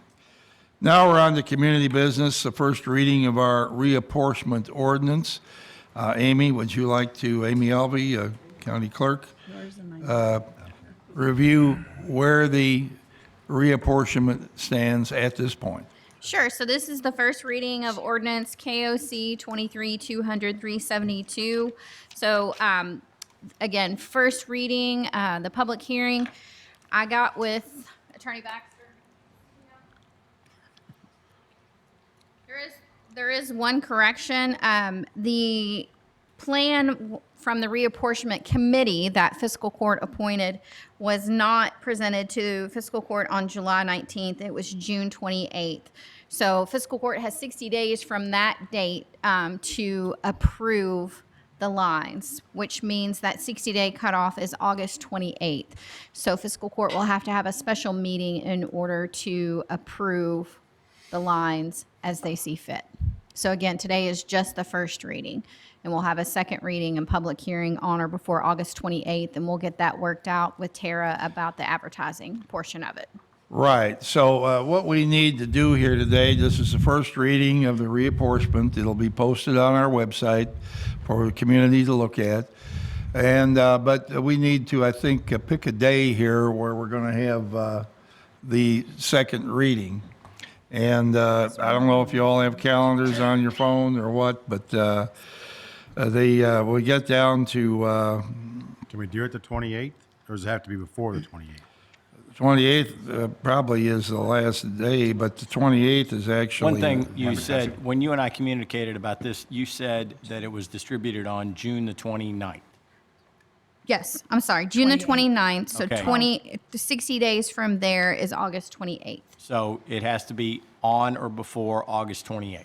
Now we're on to community business, the first reading of our reapportionment ordinance. Amy Alvey, County Clerk, review where the reapportionment stands at this point. Sure. So this is the first reading of ordinance KOC 23-200-372. So again, first reading, the public hearing. I got with Attorney Baxter. There is one correction. The plan from the reapportionment committee that fiscal court appointed was not presented to fiscal court on July 19th. It was June 28th. So fiscal court has 60 days from that date to approve the lines, which means that 60-day cutoff is August 28th. So fiscal court will have to have a special meeting in order to approve the lines as they see fit. So again, today is just the first reading, and we'll have a second reading and public hearing on or before August 28th, and we'll get that worked out with Tara about the advertising portion of it. Right. So what we need to do here today, this is the first reading of the reapportionment. It'll be posted on our website for the community to look at. And but we need to, I think, pick a day here where we're going to have the second reading. And I don't know if you all have calendars on your phone or what, but we get down to Can we do it the 28th, or does it have to be before the 28th? 28th probably is the last day, but the 28th is actually. One thing you said, when you and I communicated about this, you said that it was distributed on June the 29th. Yes, I'm sorry, June the 29th, so Okay. 60 days from there is August 28th. So it has to be on or before August 28th.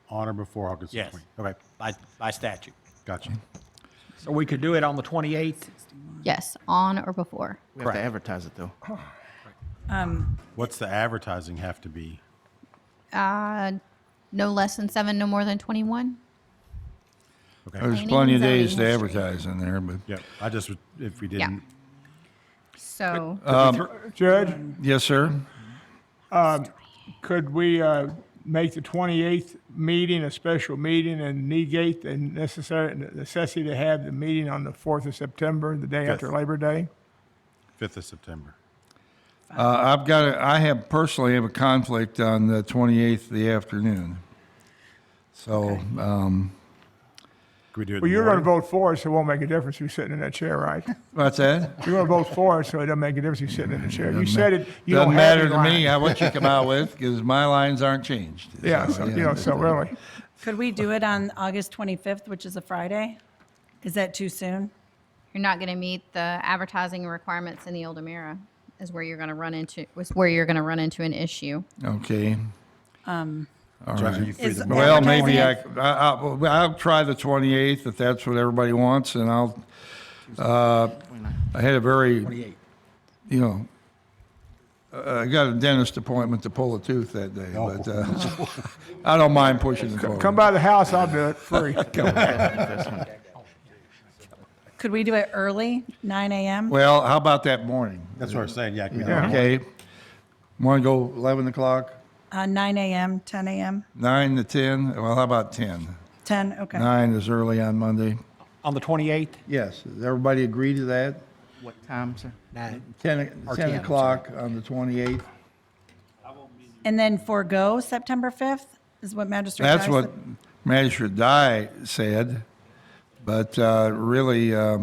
On or before August Yes. 20th? Okay, By statute. gotcha. So we could do it on the 28th? Yes, on or before. We have to advertise it, though. What's the advertising have to be? No less than 7, no more than 21. Okay. There's Planning plenty of and days to zoning. advertise in there, but. Yeah, I just, if we didn't, So, Judge, Yes, sir. could we make the 28th meeting a special meeting and negate the necessity to have the meeting on the 4th of September, the day after Fifth. Labor Day? 5th of September. I personally have a conflict on the 28th, the afternoon. So, Could we do it in Well, the you're going to morning? vote for it, so it won't make a difference who's sitting in that chair, right? what's that? You're going to vote for it, so it doesn't make a difference who's sitting in the chair. You said it, you Doesn't don't have matter any to me lines. what you come out with, because my lines aren't changed. Yeah, so, so really. Could we do it on August 25th, which is a Friday? Is that too soon? you're not going to meet the advertising requirements in the Oldham era is where you're going to run into an issue. Okay. All Judge, are right. you free to- Well, advertising maybe it- I'll try the 28th if that's what everybody wants, and I had a very, you know, I got a dentist appointment to pull a tooth that day, but I don't mind pushing it forward. Come by the house, I'll do it free. Could we do it early, 9 a.m.? Well, how about that morning? That's what I'm saying, yeah. can we do Yeah. it? Okay. Want to go 11 o'clock, 9 a.m., 10 a.m., 9 to 10? Well, how about 10? 10, okay. 9 is early on Monday. On the 28th? Yes, does everybody agree to that? What time, sir? 10 o'clock on the 28th? And then forego September 5th is what Magistrate That's Dye what said? Magistrate Dye said, but really, I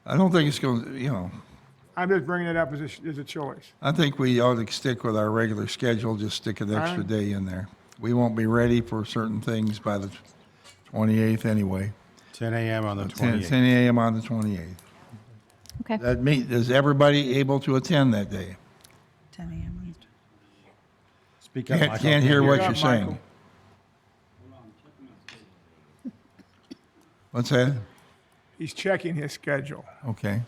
don't think it's going to, you know, I'm just bringing it up as a choice. I think we ought to stick with our regular schedule, just stick an extra Fine. day in there. We won't be ready for certain things by the 28th anyway. 10 a.m. on the 10 28th. a.m. on the 28th. Okay. Is everybody able to attend that day? 10 a.m. Speak up, Michael. Can't hear what Speak you're up, saying. Michael. What's that? He's checking his schedule. Okay.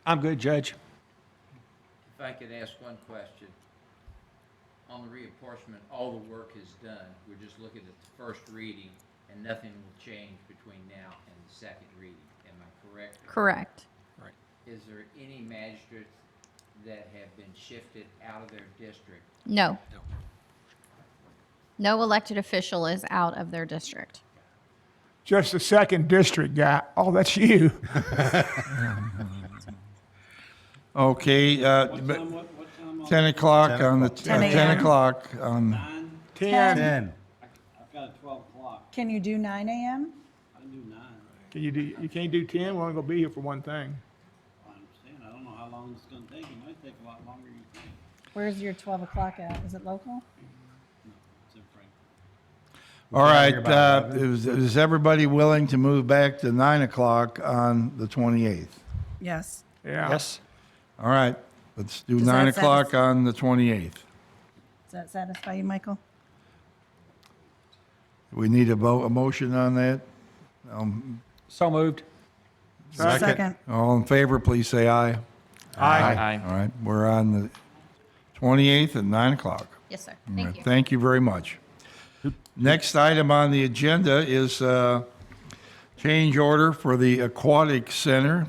I'm good, Judge. If I could ask one question. On the reapportionment, all the work is done. We're just looking at the first reading, and nothing will change between now and the second reading. Am I correct? Correct. Is there any magistrates that have been shifted out of their district? No. No elected official is out of their district. Just the second district guy. Oh, that's you. Okay, 10 o'clock on the, 10 a.m. 10 o'clock on, 10. 10. I've got a 12 o'clock. Can you do 9 a.m.? I can do 9. You can't do 10? We're only going to be here for one thing. I understand. I don't know how long it's going to take. It might take a lot longer than you think. Where's your 12 o'clock at? Is it local? It's in Franklin. all right, Here about is everybody willing to move back to 9 o'clock on the 28th? Yes. Yeah. Yes? All right, let's do Does 9 that o'clock on the 28th. Does that satisfy you, Michael? We need a motion on that? So moved. Second. All in favor, please say aye. Aye. All right, we're on the 28th at 9 o'clock. Yes, sir. All Thank right, you. Thank you very much. Next item on the agenda is change order for the Aquatic Center.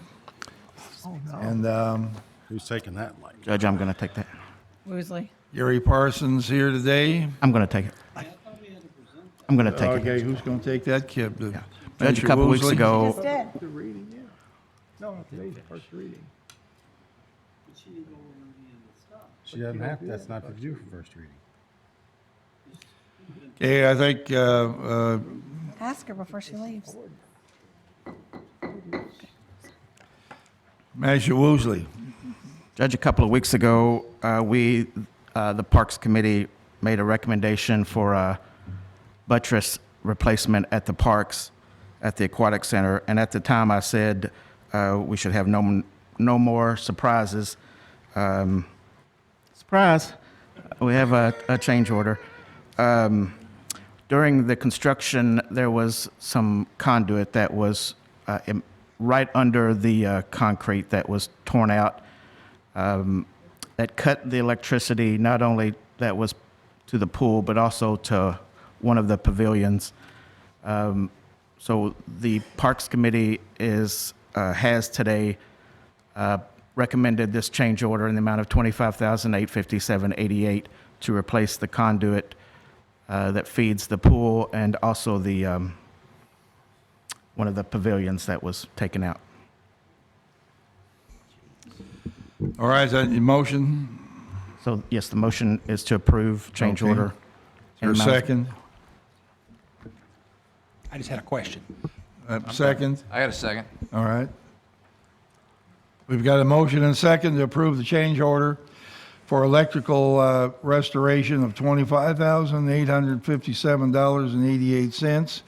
Oh, no. And Who's taking that, Mike? Judge, I'm going to take that. Woosley. Gary Parsons here today. I'm going to take it. I'm going to take Okay, it. who's going to take that, Kip? Judge, a couple weeks Woosley? ago, Just did. The reading, yeah. No, not today, the first reading. She doesn't have, that's not for you for first reading. Okay, I think, Ask her before she leaves. Manager Woosley. Judge, a couple of weeks ago, the Parks Committee made a recommendation for a buttress replacement at the parks, at the Aquatic Center, and at the time I said we should have no more surprises. Surprise, we have a change order. During the construction, there was some conduit that was right under the concrete that was torn out, that cut the electricity, not only that was to the pool, but also to one of the pavilions. So the Parks Committee has today recommended this change order in the amount of $25,857.88 to replace the conduit that feeds the pool and also the one of the pavilions that was taken out. All right, is that your motion? So yes, the motion is to approve change Okay. order. Is there a in amount of- second? I just had a question. Second? I got a second. All right. We've got a motion and a second to approve the change order for electrical restoration of $25,857.88.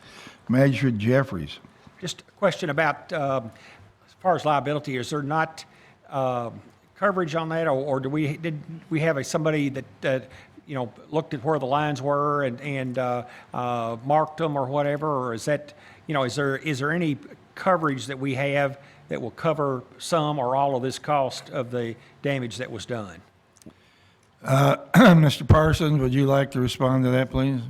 Magistrate Jeffries. Just a question about, as far as liability, is there not coverage on that, or did we have somebody that looked at where the lines were and marked them or whatever, or is that, is there any coverage that we have that will cover some or all of this cost of the damage that was done? Mr. Parsons, would you like to respond to that, please?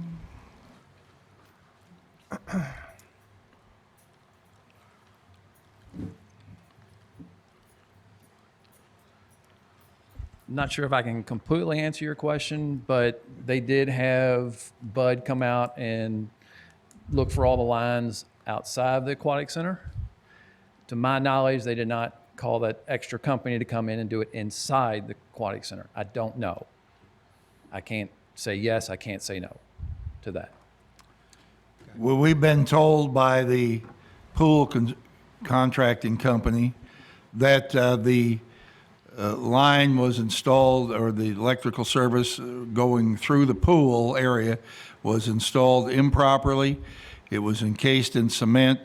Not sure if I can completely answer your question, but they did have Bud come out and look for all the lines outside the aquatic center. To my knowledge, they did not call that extra company to come in and do it inside the aquatic center. I don't know. I can't say yes, I can't say no to that. Well, we've been told by the pool contracting company that the line was installed, or the electrical service going through the pool area was installed improperly. It was encased in cement,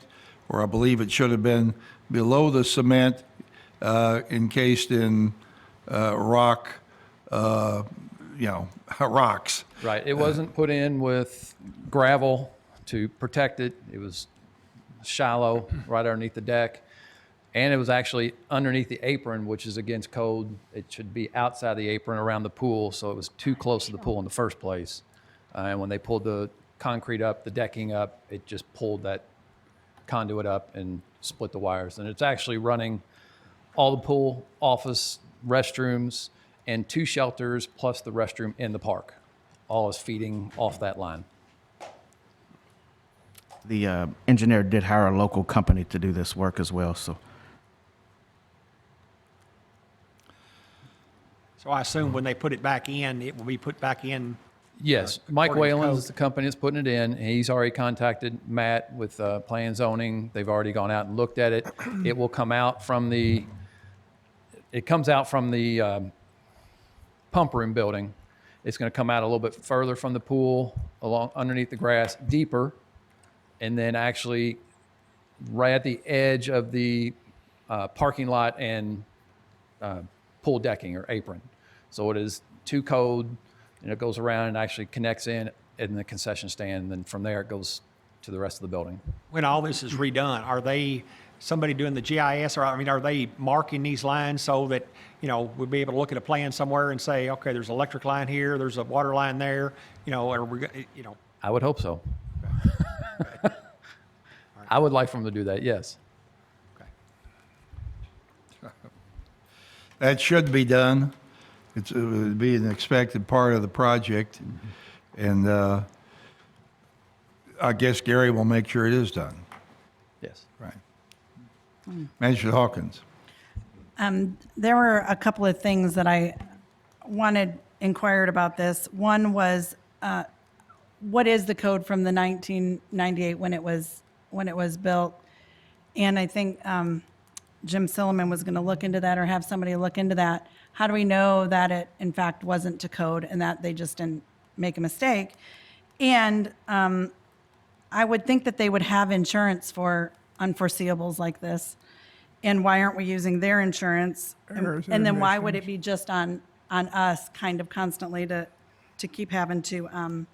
or I believe it should have been below the cement, encased in rock, rocks. Right, it wasn't put in with gravel to protect it. It was shallow right underneath the deck. And it was actually underneath the apron, which is against code. It should be outside the apron around the pool, so it was too close to the pool in the first place. And when they pulled the concrete up, the decking up, it just pulled that conduit up and split the wires. And it's actually running all the pool, office, restrooms, and 2 shelters plus the restroom in the park. All is feeding off that line. The engineer did hire a local company to do this work as well, so. So I assume when they put it back in, it will be put back in. Yes, Mike according to Whalen code. is the company that's putting it in. He's already contacted Matt with plan zoning. They've already gone out and looked at it. It will come out from the, it comes out from the pump room building. It's going to come out a little bit further from the pool, along underneath the grass, deeper, and then actually right at the edge of the parking lot and pool decking or apron. So it is to code, and it goes around and actually connects in the concession stand, and then from there it goes to the rest of the building. When all this is redone, are they, somebody doing the GIS, or, I mean, are they marking these lines so that, we'll be able to look at a plan somewhere and say, okay, there's an electric line here, there's a water line there, or we, I would hope so. I would like for them to do that, yes. That should be done. It would be an expected part of the project. And I guess Gary will make sure it is done. Yes. Right. Manager Hawkins. There were a couple of things that I inquired about this. One was, what is the code from the 1998 when it was built? And I think Jim Silliman was going to look into that, or have somebody look into that. How do we know that it, in fact, wasn't to code and that they just didn't make a mistake? And I would think that they would have insurance for unforeseeables like this. And why aren't we using their insurance? And then why would it be just on us kind of constantly to keep having to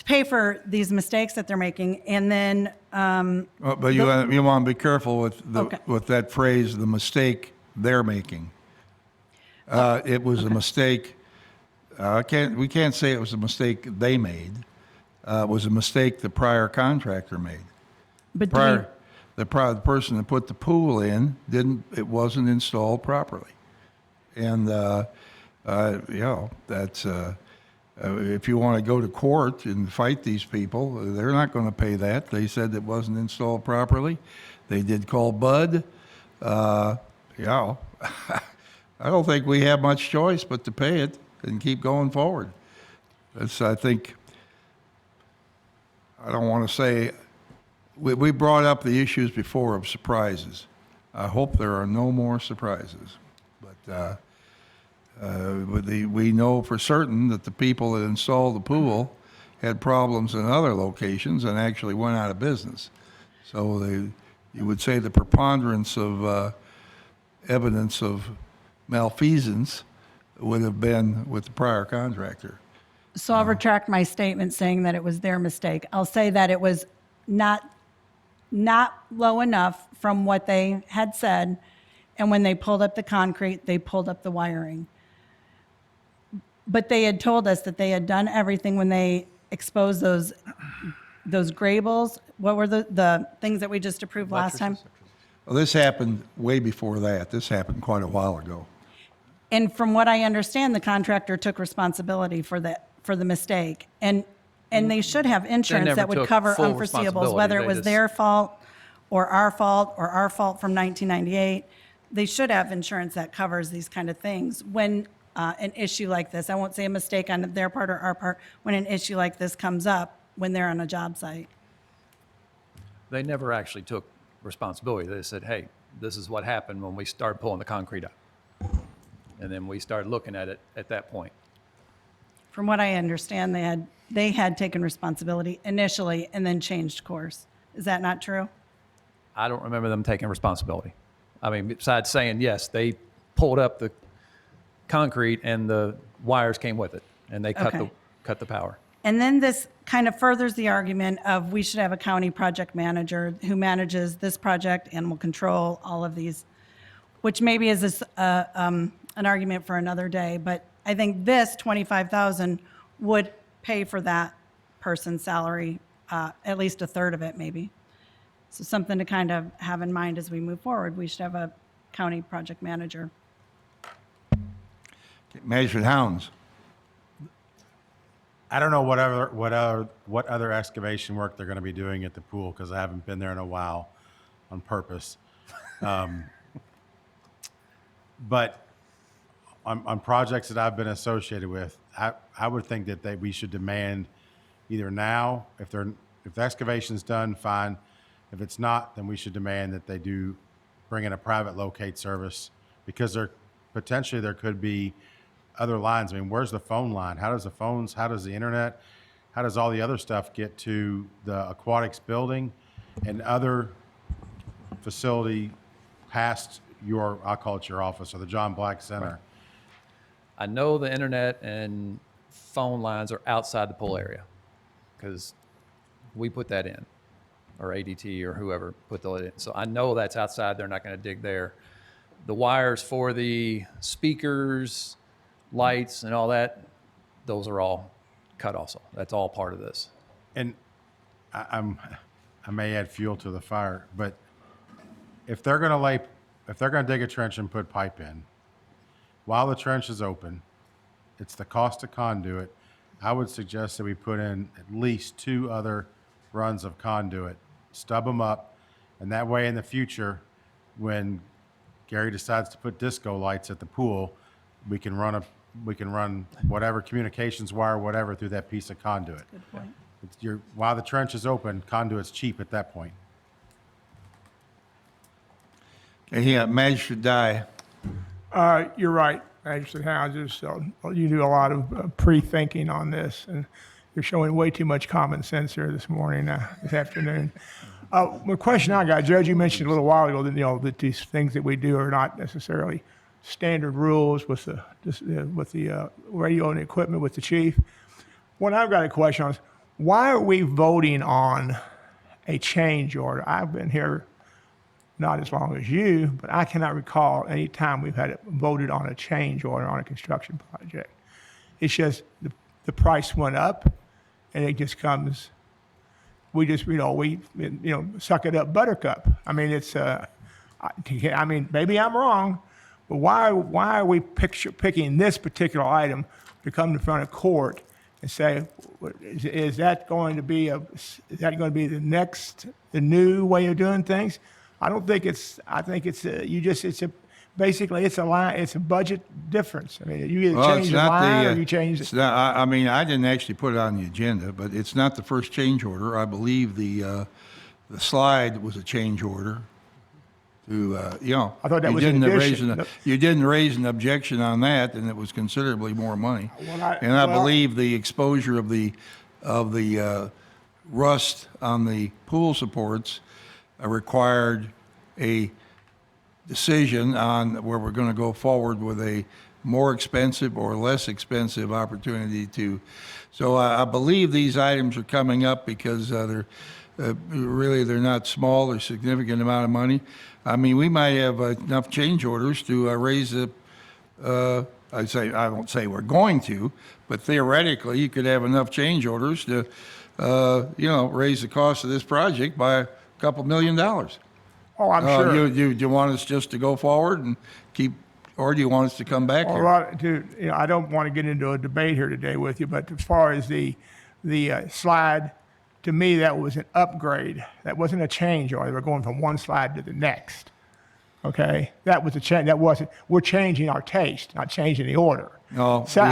pay for these mistakes that they're making? And then But you want to be careful with that phrase, the mistake they're making. It was a mistake. We can't say it was a mistake they made. It was a mistake the prior contractor made. But The person that put the pool in it wasn't installed properly. And that's if you want to go to court and fight these people, they're not going to pay that. They said it wasn't installed properly. They did call Bud. I don't think we have much choice but to pay it and keep going forward. I think, I don't want to say, we brought up the issues before of surprises. I hope there are no more surprises. But we know for certain that the people that installed the pool had problems in other locations and actually went out of business. So you would say the preponderance of evidence of malfeasance would have been with the prior contractor. So I'll retract my statement saying that it was their mistake. I'll say that it was not low enough from what they had said, and when they pulled up the concrete, they pulled up the wiring. But they had told us that they had done everything when they exposed those grables. What were the things that we just approved last time? Well, this happened way before that. This happened quite a while ago. And from what I understand, the contractor took responsibility for the mistake. And they should have insurance never that would took cover full unforeseeables, responsibility. whether it They was just- their fault or our fault from 1998. They should have insurance that covers these kind of things. When an issue like this, I won't say a mistake on their part or our part, when an issue like this comes up when they're on a job site. They never actually took responsibility. They said, hey, this is what happened when we started pulling the concrete up. And then we started looking at it at that point. From what I understand, they had taken responsibility initially and then changed course. Is that not true? I don't remember them taking responsibility. I mean, besides saying, yes, they pulled up the concrete and the wires came with it, and they cut Okay. the power. And then this kind of furthers the argument of we should have a county project manager who manages this project, animal control, all of these, which maybe is an argument for another day. But I think this $25,000 would pay for that person's salary, at least a third of it, maybe. So something to kind of have in mind as we move forward. We should have a county project manager. Magistrate Hounds. I don't know what other excavation work they're going to be doing at the pool because I haven't been there in a while on purpose. But on projects that I've been associated with, I would think that we should demand either now, if the excavation's done, fine. If it's not, then we should demand that they do bring in a private locate service because potentially there could be other lines. I mean, where's the phone line? How does the internet, how does all the other stuff get to the aquatics building and other facility past I'll call it your office or the John Black Center? I know the internet and phone lines are outside the pool area because we put that in, or ADT or whoever put that in. So I know that's outside. They're not going to dig there. The wires for the speakers, lights, and all that, those are all cut also. That's all part of this. And I may add fuel to the fire, but if they're going to dig a trench and put pipe in, while the trench is open, it's the cost of conduit. I would suggest that we put in at least 2 other runs of conduit, stub them up, and that way in the future, when Gary decides to put disco lights at the pool, we can run whatever communications wire, whatever, through that piece of conduit. Good point. While the trench is open, conduit's cheap at that point. Okay, yeah, Magistrate Dye. You're right, Magistrate Houses. You do a lot of pre-thinking on this, and you're showing way too much common sense here this morning, this afternoon. The question I got, Judge, you mentioned a little while ago that that these things that we do are not necessarily standard rules with the radio and equipment with the chief. What I've got a question on is, why are we voting on a change order? I've been here not as long as you, but I cannot recall any time we've had it voted on a change order on a construction project. It's just the price went up, and it just comes. We just suck it up, buttercup. I mean, it's I mean, maybe I'm wrong, but why are we picking this particular item to come in front of court and say, is that going to be the new way of doing things? I don't think it's. I think it's basically it's a budget difference. I mean, you either change the line or you change it. I mean, I didn't actually put it on the agenda, but it's not the first change order. I believe the slide was a change order. I thought that was an addition. You didn't raise an objection on that, and it was considerably more money. I believe the exposure of the rust on the pool supports required a decision on where we're going to go forward with a more expensive or less expensive opportunity to. So I believe these items are coming up because they're not small, they're significant amount of money. I mean, we might have enough change orders to raise the, I won't say we're going to, but theoretically, you could have enough change orders to, raise the cost of this project by a couple $1 million. Oh, I'm sure. Do you want us just to go forward and keep, or do you want us to come back here? I don't want to get into a debate here today with you, but as far as the slide, to me, that was an upgrade. That wasn't a change order. They were going from one slide to the next. Okay? That was a change. That wasn't, we're changing our taste, not changing the order. No, So,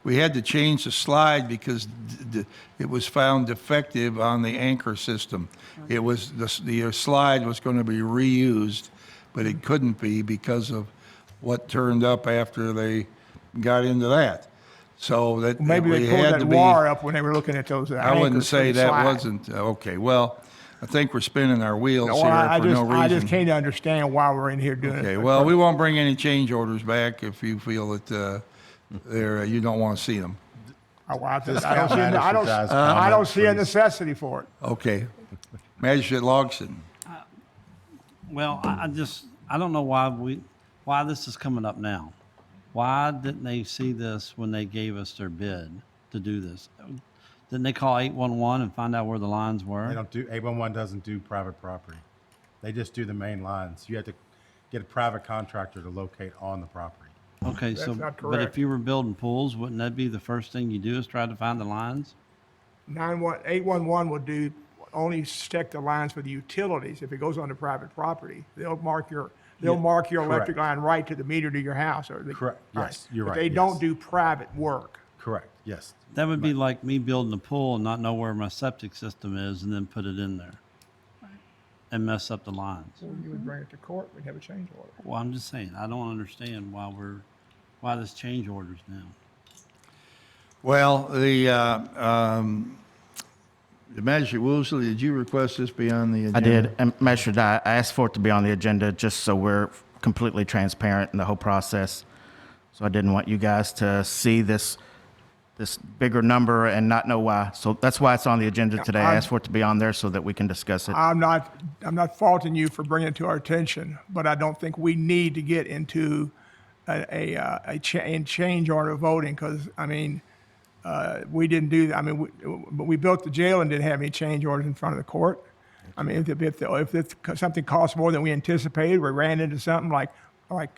we had to change the slide because it was found defective on the anchor system. It was, the slide was going to be reused, but it couldn't be because of what turned up after they got into that. So that Maybe they pulled that wire up when they were looking at those I wouldn't anchors for say the that slide. wasn't, okay, well, I think we're spinning our wheels No, here I for no reason. I just can't understand why we're in here doing it. Okay, well, we won't bring any change orders back if you feel that you don't want to see them. I don't see a necessity for it. Okay. Magistrate Logston. Well, I don't know why this is coming up now. Why didn't they see this when they gave us their bid to do this? Didn't they call 811 and find out where the lines were? 811 doesn't do private property. They just do the main lines. You have to get a private contractor to locate on the property. Okay, That's so, not but correct. if you were building pools, wouldn't that be the first thing you do is try to find the lines? 811 will only stick the lines for the utilities. If it goes on the private property, they'll mark your electric line right to the meter to your house. Correct. Yes, you're right. But they don't do private work. Correct, yes. That would be like me building a pool and not know where my septic system is and then put it in there and mess up the lines. Or you would bring it to court, we'd have a change order. Well, I'm just saying, I don't understand why this change orders now. Well, the Magistrate Woolsey, did you request this be on the agenda? I did. And Magistrate, I asked for it to be on the agenda just so we're completely transparent in the whole process. So I didn't want you guys to see this bigger number and not know why. So that's why it's on the agenda today. I asked for it to be on there so that we can discuss it. I'm not faulting you for bringing it to our attention, but I don't think we need to get into a change order voting because, I mean, we didn't do that. I mean, we built the jail and didn't have any change orders in front of the court. I mean, if something costs more than we anticipated, we ran into something like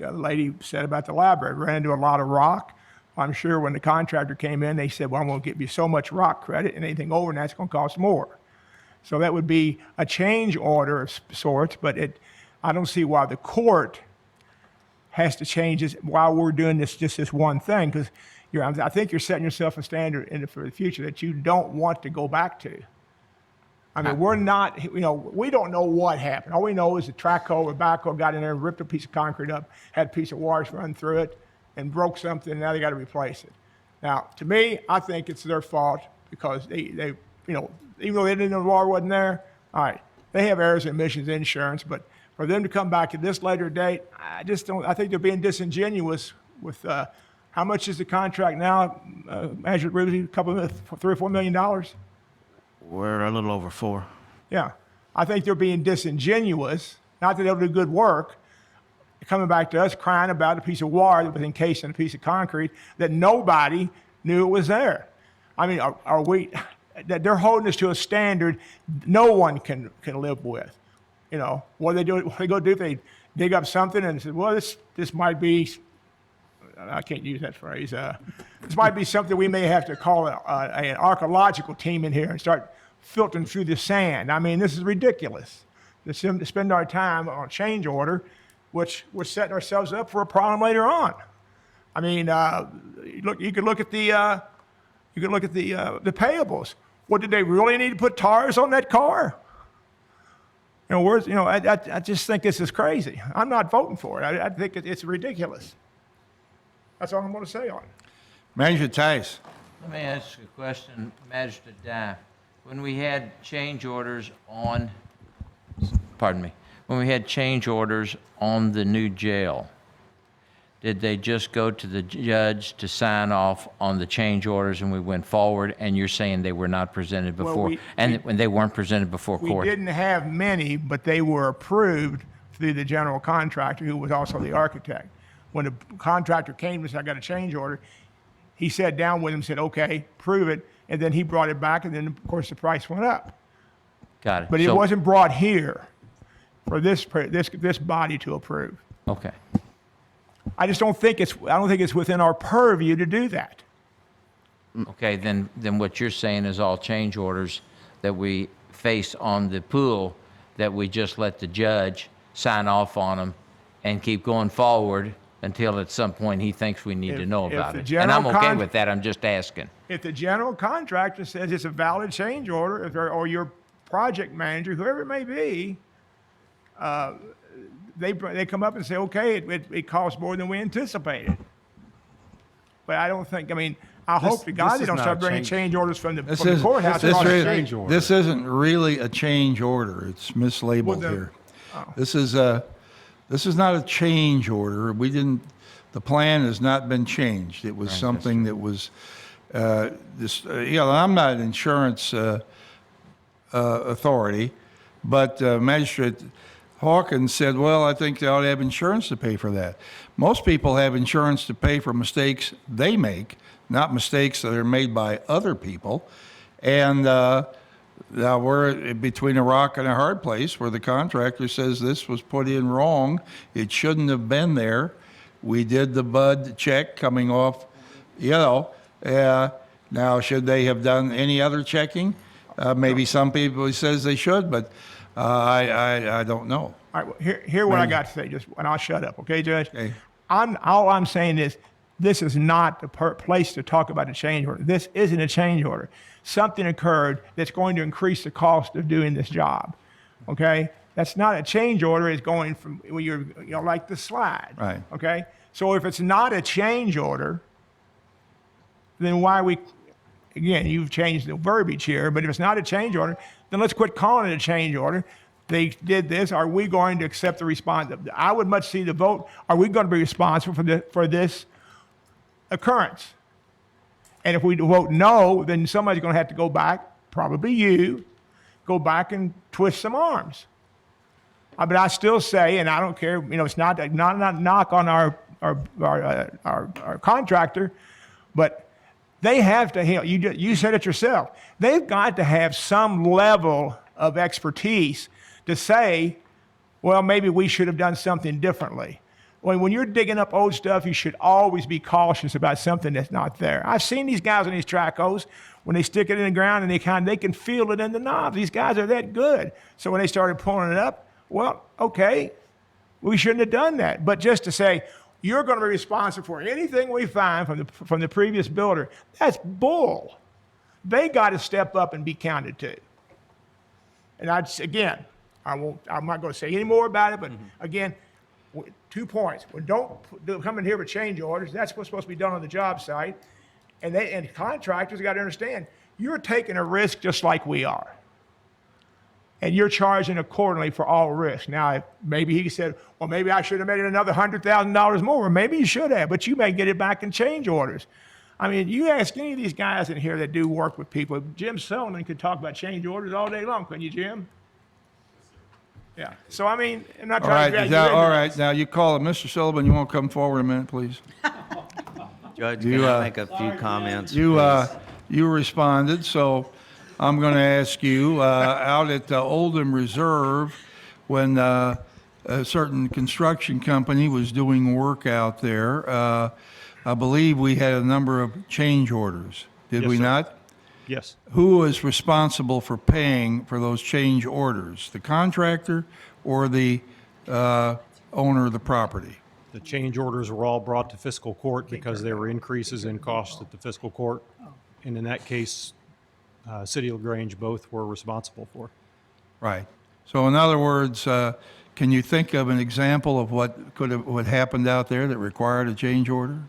a lady said about the library, we ran into a lot of rock. I'm sure when the contractor came in, they said, well, I'm going to give you so much rock credit and anything over that's going to cost more. So that would be a change order of sorts, but I don't see why the court has to change this while we're doing this one thing, because I think you're setting yourself a standard for the future that you don't want to go back to. I mean, we're not, we don't know what happened. All we know is the backhoe got in there and ripped a piece of concrete up, had a piece of wires run through it, and broke something, and now they got to replace it. Now, to me, I think it's their fault because they even though they didn't know the wire wasn't there, all right, they have errors and omissions insurance, but for them to come back at this later date, I think they're being disingenuous with, how much is the contract now, Magistrate Ruby, $3 or $4 million? We're a little over 4. Yeah, I think they're being disingenuous, not that they'll do good work, coming back to us crying about a piece of wire that was encased in a piece of concrete that nobody knew it was there. I mean, are we, that they're holding us to a standard no one can live with. What they go do if they dig up something and say, well, this might be, I can't use that phrase, this might be something we may have to call an archaeological team in here and start filtering through the sand. I mean, this is ridiculous to spend our time on a change order, which we're setting ourselves up for a problem later on. I mean, you could look at the payables. What did they really need to put tires on that car? I just think this is crazy. I'm not voting for it. I think it's ridiculous. That's all I'm going to say on it. Manager Tice. Let me ask a question, Magistrate Dye. When we had change orders on pardon me, when we had change orders on the new jail, did they just go to the judge to sign off on the change orders and we went forward? And you're saying they were not presented Well, before, when they weren't presented before We court? didn't have many, but they were approved through the general contractor, who was also the architect. When the contractor came and said, I got a change order, he sat down with him and said, okay, prove it, and then he brought it back, and then, of course, the price went up. Got it. But it So- wasn't brought here for this body to approve. Okay. I just don't think it's within our purview to do that. Okay, then what you're saying is all change orders that we face on the pool, that we just let the judge sign off on them and keep going forward until at some point he thinks we need to know If about the it. And I'm general okay with that, I'm just asking. If the general contractor says it's a valid change order, or your project manager, whoever it may be, they come up and say, okay, it costs more than we anticipated. But I don't think, I hope to God they don't start bringing change orders from the courthouse. This isn't really a change order. It's mislabeled here. This is not a change order. The plan has not been changed. It was something that was, I'm not an insurance authority, but Magistrate Hawkins said, well, I think they ought to have insurance to pay for that. Most people have insurance to pay for mistakes they make, not mistakes that are made by other people. And now we're between a rock and a hard place where the contractor says this was put in wrong. It shouldn't have been there. We did the BUD check coming off, now should they have done any other checking? Maybe some people says they should, but I don't know. All right, well, hear what I got to say, and I'll shut up, okay, Judge? Okay. All I'm saying is, this is not the place to talk about a change order. This isn't a change order. Something occurred that's going to increase the cost of doing this job, okay? That's not a change order. It's going from, when you're, like the slide. Right. Okay? So if it's not a change order, then again, you've changed the verbiage here, but if it's not a change order, then let's quit calling it a change order. They did this. Are we going to accept the response? I would much see the vote. Are we going to be responsible for this occurrence? And if we vote no, then somebody's going to have to go back, probably you, go back and twist some arms. But I still say, and I don't care, it's not a knock on our contractor, but they have to, you said it yourself, they've got to have some level of expertise to say, well, maybe we should have done something differently. When you're digging up old stuff, you should always be cautious about something that's not there. I've seen these guys on these track hose, when they stick it in the ground and they can feel it in the knobs. These guys are that good. So when they started pulling it up, well, okay, we shouldn't have done that. But just to say, you're going to be responsible for anything we find from the previous builder, that's bull. They got to step up and be counted too. And I'm not going to say any more about it, but again, 2 points. Don't come in here with change orders. That's what's supposed to be done on the job site. And contractors got to understand, you're taking a risk just like we are. And you're charging accordingly for all risk. Now, maybe he said, well, maybe I should have made it another $100,000 more. Maybe you should have, but you may get it back in change orders. You ask any of these guys in here that do work with people, Jim Sullivan could talk about change orders all day long, couldn't you, Jim? Yeah. So, I'm not trying to drag you into All this. right. Now, you call it Mr. Sullivan. You want to come forward a minute, please? Judge, can I make a few comments? You responded, so I'm going to ask you, out at Oldham Reserve, when a certain construction company was doing work out there, I believe we had a number of change orders. Did we not? Yes. Who is responsible for paying for those change orders? The contractor or the owner of the property? The change orders were all brought to fiscal court because there were increases in costs at the fiscal court. And in that case, City of LaGrange both were responsible for. Right. So in other words, can you think of an example of what happened out there that required a change order?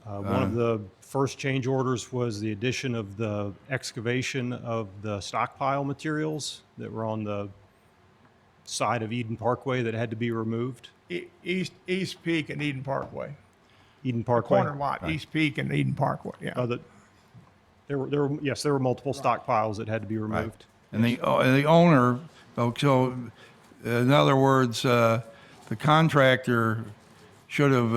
One of the first change orders was the addition of the excavation of the stockpile materials that were on the side of Eden Parkway that had to be removed. East Peak and Eden Parkway. Eden Parkway. Corner lot, East Peak and Eden Parkway, yeah. There were multiple stockpiles that had to be removed. And the owner, so in other words, the contractor should have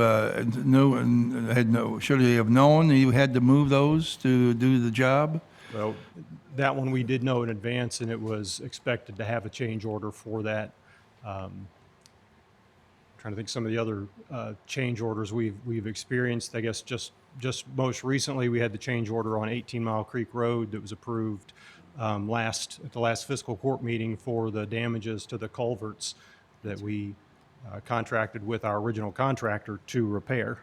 should he have known he had to move those to do the job? Well, that one we did know in advance, and it was expected to have a change order for that. Trying to think some of the other change orders we've experienced. I guess just most recently we had the change order on 18 Mile Creek Road that was approved at the last fiscal court meeting for the damages to the culverts that we contracted with our original contractor to repair.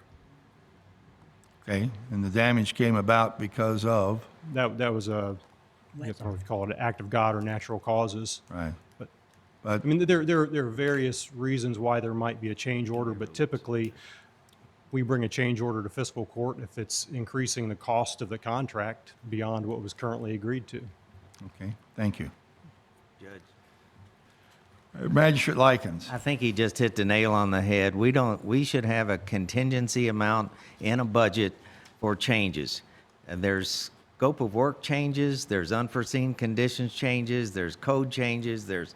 Okay, and the damage came about because of? That was I don't know if you call it an act of God or natural causes. Right. But I mean, there are various reasons why there might be a change order, but typically we bring a change order to fiscal court if it's increasing the cost of the contract beyond what was currently agreed to. Okay, thank you. Judge. Magistrate Likens. I think he just hit the nail on the head. We should have a contingency amount in a budget for changes. And there's scope of work changes, there's unforeseen conditions changes, there's code changes, there's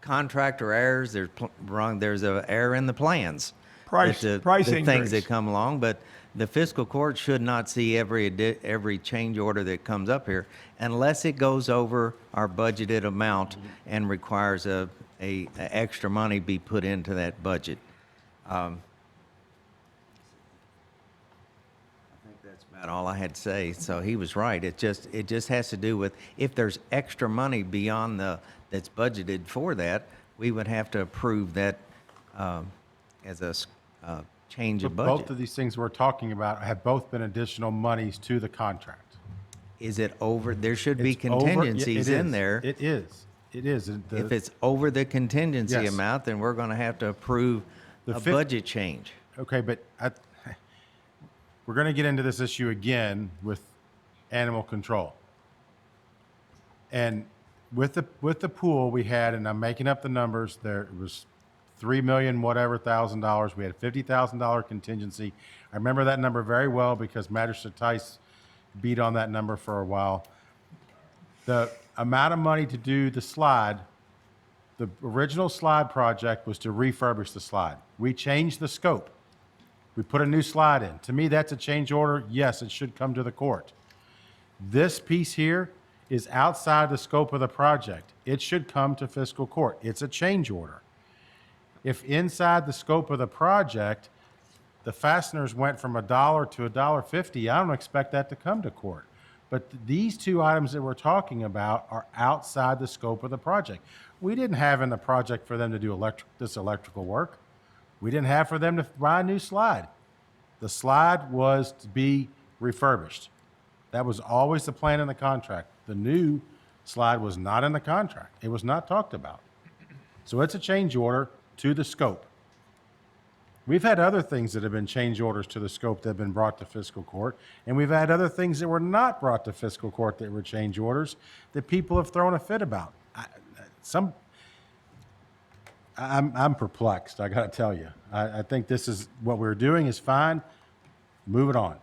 contractor errors, there's an error in the plans. Price the increase. things that come along, but the fiscal court should not see every change order that comes up here unless it goes over our budgeted amount and requires a extra money be put into that budget. I think that's about all I had to say. So he was right. It just has to do with if there's extra money beyond that's budgeted for that, we would have to approve that as a change of But budget. both of these things we're talking about have both been additional monies to the contract. Is it over? There should be It's over- contingencies it in is. there. It is. It is. If it's over the contingency Yes. amount, then we're going to have to approve The a fif- budget change. Okay, but we're going to get into this issue again with animal control. And with the pool we had, and I'm making up the numbers, there was $3 million whatever thousand dollars. We had a $50,000 contingency. I remember that number very well because Magistrate Tice beat on that number for a while. The amount of money to do the slide, the original slide project was to refurbish the slide. We changed the scope. We put a new slide in. To me, that's a change order. Yes, it should come to the court. This piece here is outside the scope of the project. It should come to fiscal court. It's a change order. If inside the scope of the project, the fasteners went from $1 to $1.50, I don't expect that to come to court. But these two items that we're talking about are outside the scope of the project. We didn't have in the project for them to do this electrical work. We didn't have for them to buy a new slide. The slide was to be refurbished. That was always the plan in the contract. The new slide was not in the contract. It was not talked about. So it's a change order to the scope. We've had other things that have been change orders to the scope that have been brought to fiscal court, and we've had other things that were not brought to fiscal court that were change orders that people have thrown a fit about. I'm perplexed, I got to tell you. I think this is what we're doing is fine. Move it on.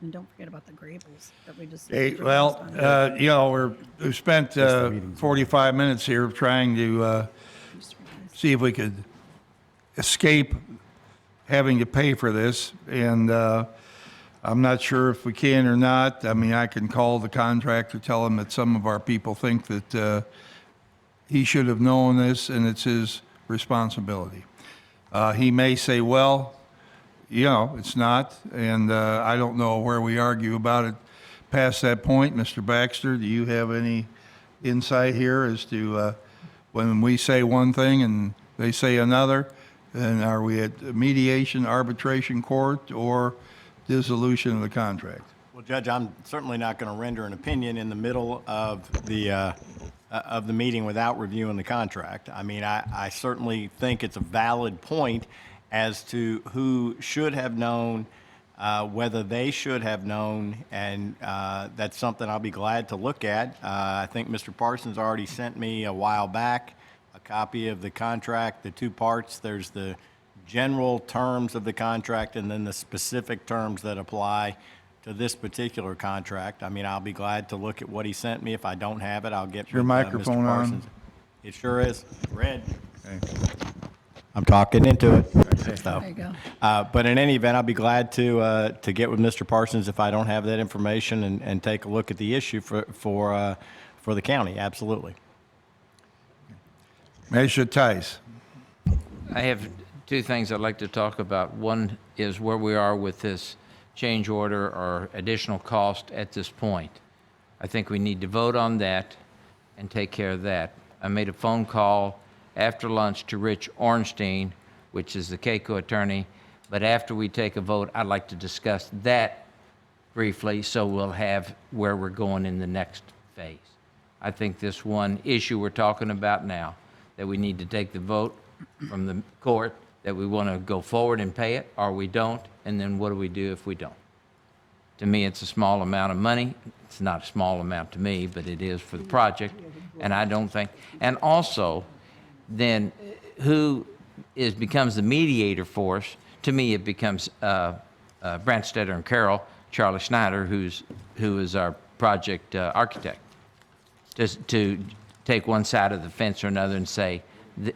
And don't forget about the Grables that we just. Hey, well, we've spent 45 minutes here trying to see if we could escape having to pay for this, and I'm not sure if we can or not. I mean, I can call the contractor, tell him that some of our people think that he should have known this and it's his responsibility. He may say, well, it's not, and I don't know where we argue about it past that point. Mr. Baxter, do you have any insight here as to when we say one thing and they say another, and are we at mediation, arbitration court, or dissolution of the contract? Well, Judge, I'm certainly not going to render an opinion in the middle of the meeting without reviewing the contract. I mean, I certainly think it's a valid point as to who should have known, whether they should have known, and that's something I'll be glad to look at. I think Mr. Parsons already sent me a while back a copy of the contract, the two parts. There's the general terms of the contract and then the specific terms that apply to this particular contract. I mean, I'll be glad to look at what he sent me. If I don't have it, I'll get your with, microphone Mr. on? Parsons. It sure is. Red. I'm talking into it. So, There you go. but in any event, I'll be glad to get with Mr. Parsons if I don't have that information and take a look at the issue for the county. Absolutely. Measure Tice. I have two things I'd like to talk about. One is where we are with this change order or additional cost at this point. I think we need to vote on that and take care of that. I made a phone call after lunch to Rich Ornstein, which is the CAECO attorney, but after we take a vote, I'd like to discuss that briefly so we'll have where we're going in the next phase. I think this one issue we're talking about now, that we need to take the vote from the court, that we want to go forward and pay it, or we don't, and then what do we do if we don't? To me, it's a small amount of money. It's not a small amount to me, but it is for the project, and I don't think, and also, then who becomes the mediator for us? To me, it becomes Brandstetter and Carroll, Charlie Schneider, who is our project architect, just to take one side of the fence or another and say,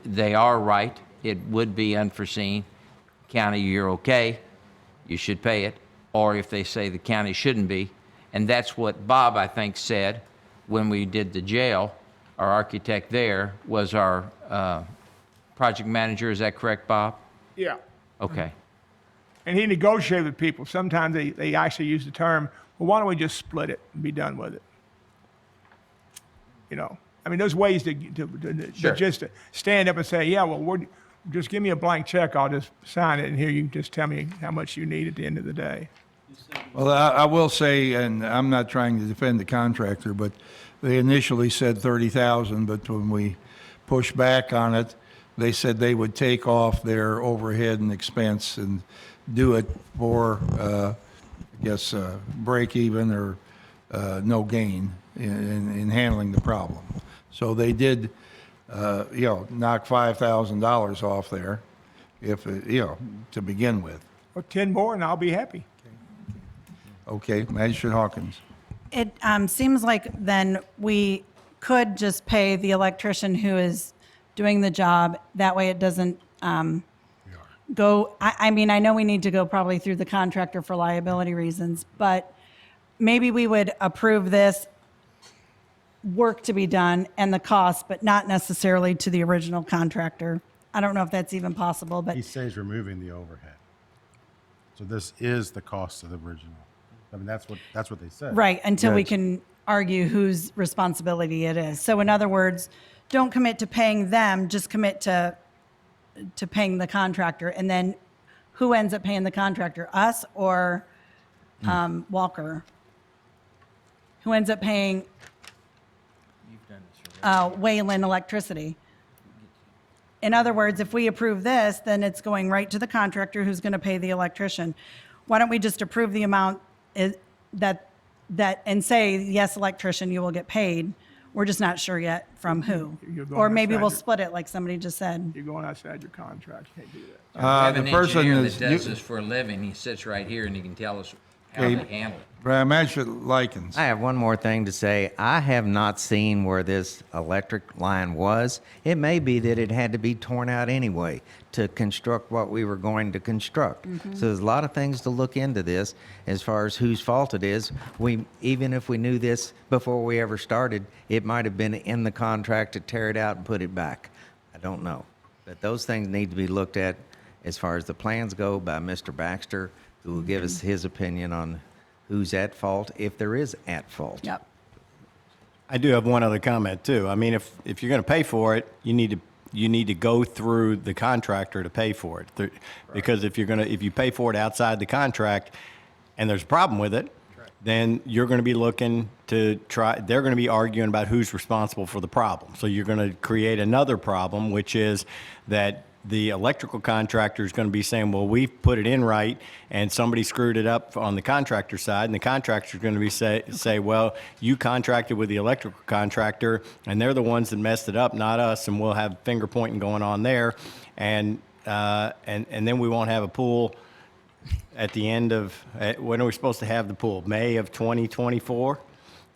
they are right, it would be unforeseen, county, you're okay, you should pay it, or if they say the county shouldn't be, and that's what Bob, I think, said when we did the jail. Our architect there was our project manager, is that correct, Bob? Yeah. Okay. And he negotiated with people. Sometimes they actually use the term, well, why don't we just split it and be done with it? You know, I mean, there's ways to Sure. just stand up and say, yeah, well, just give me a blank check, I'll just sign it, and here you can just tell me how much you need at the end of the day. Well, I will say, and I'm not trying to defend the contractor, but they initially said 30,000, but when we pushed back on it, they said they would take off their overhead and expense and do it for, I guess, break even or no gain in handling the problem. So they did, knock $5,000 off there, to begin with. Or 10 more, and I'll be happy. Okay, Magistrate Hawkins. It seems like then we could just pay the electrician who is doing the job. That way it doesn't go, I mean, I know we need to go probably through the contractor for liability reasons, but maybe we would approve this work to be done and the cost, but not necessarily to the original contractor. I don't know if that's even possible, but He says removing the overhead. So this is the cost of the original. I mean, that's what they said. right, until we Yes. can argue whose responsibility it is. So in other words, don't commit to paying them, just commit to paying the contractor. And then who ends up paying the contractor, us or Walker? Who ends up paying Wayland Electricity? In other words, if we approve this, then it's going right to the contractor who's going to pay the electrician. Why don't we just approve the amount that and say, yes, electrician, you will get paid. We're just not sure yet from who. You're going Or maybe outside we'll your- split it like somebody just said. You're going outside your contract, you can't do that. I have The an person engineer is, that does this for a living. He sits right here and he can tell us how they handle it. Magistrate Likens. I have one more thing to say. I have not seen where this electric line was. It may be that it had to be torn out anyway to construct what we were going to construct. So there's a lot of things to look into this as far as whose fault it is. Even if we knew this before we ever started, it might have been in the contract to tear it out and put it back. I don't know. But those things need to be looked at as far as the plans go by Mr. Baxter, who will give us his opinion on who's at fault, if there is at fault. Yep. I do have one other comment too. I mean, if you're going to pay for it, you need to go through the contractor to pay for it. Because if you pay for it outside the contract and there's a problem with it, then you're going to be looking to they're going to be arguing about who's responsible for the problem. So you're going to create another problem, which is that the electrical contractor is going to be saying, well, we've put it in right, and somebody screwed it up on the contractor side, and the contractor is going to be say, well, you contracted with the electrical contractor, and they're the ones that messed it up, not us, and we'll have finger pointing going on there, and then we won't have a pool at the end of, when are we supposed to have the pool? May of 2024?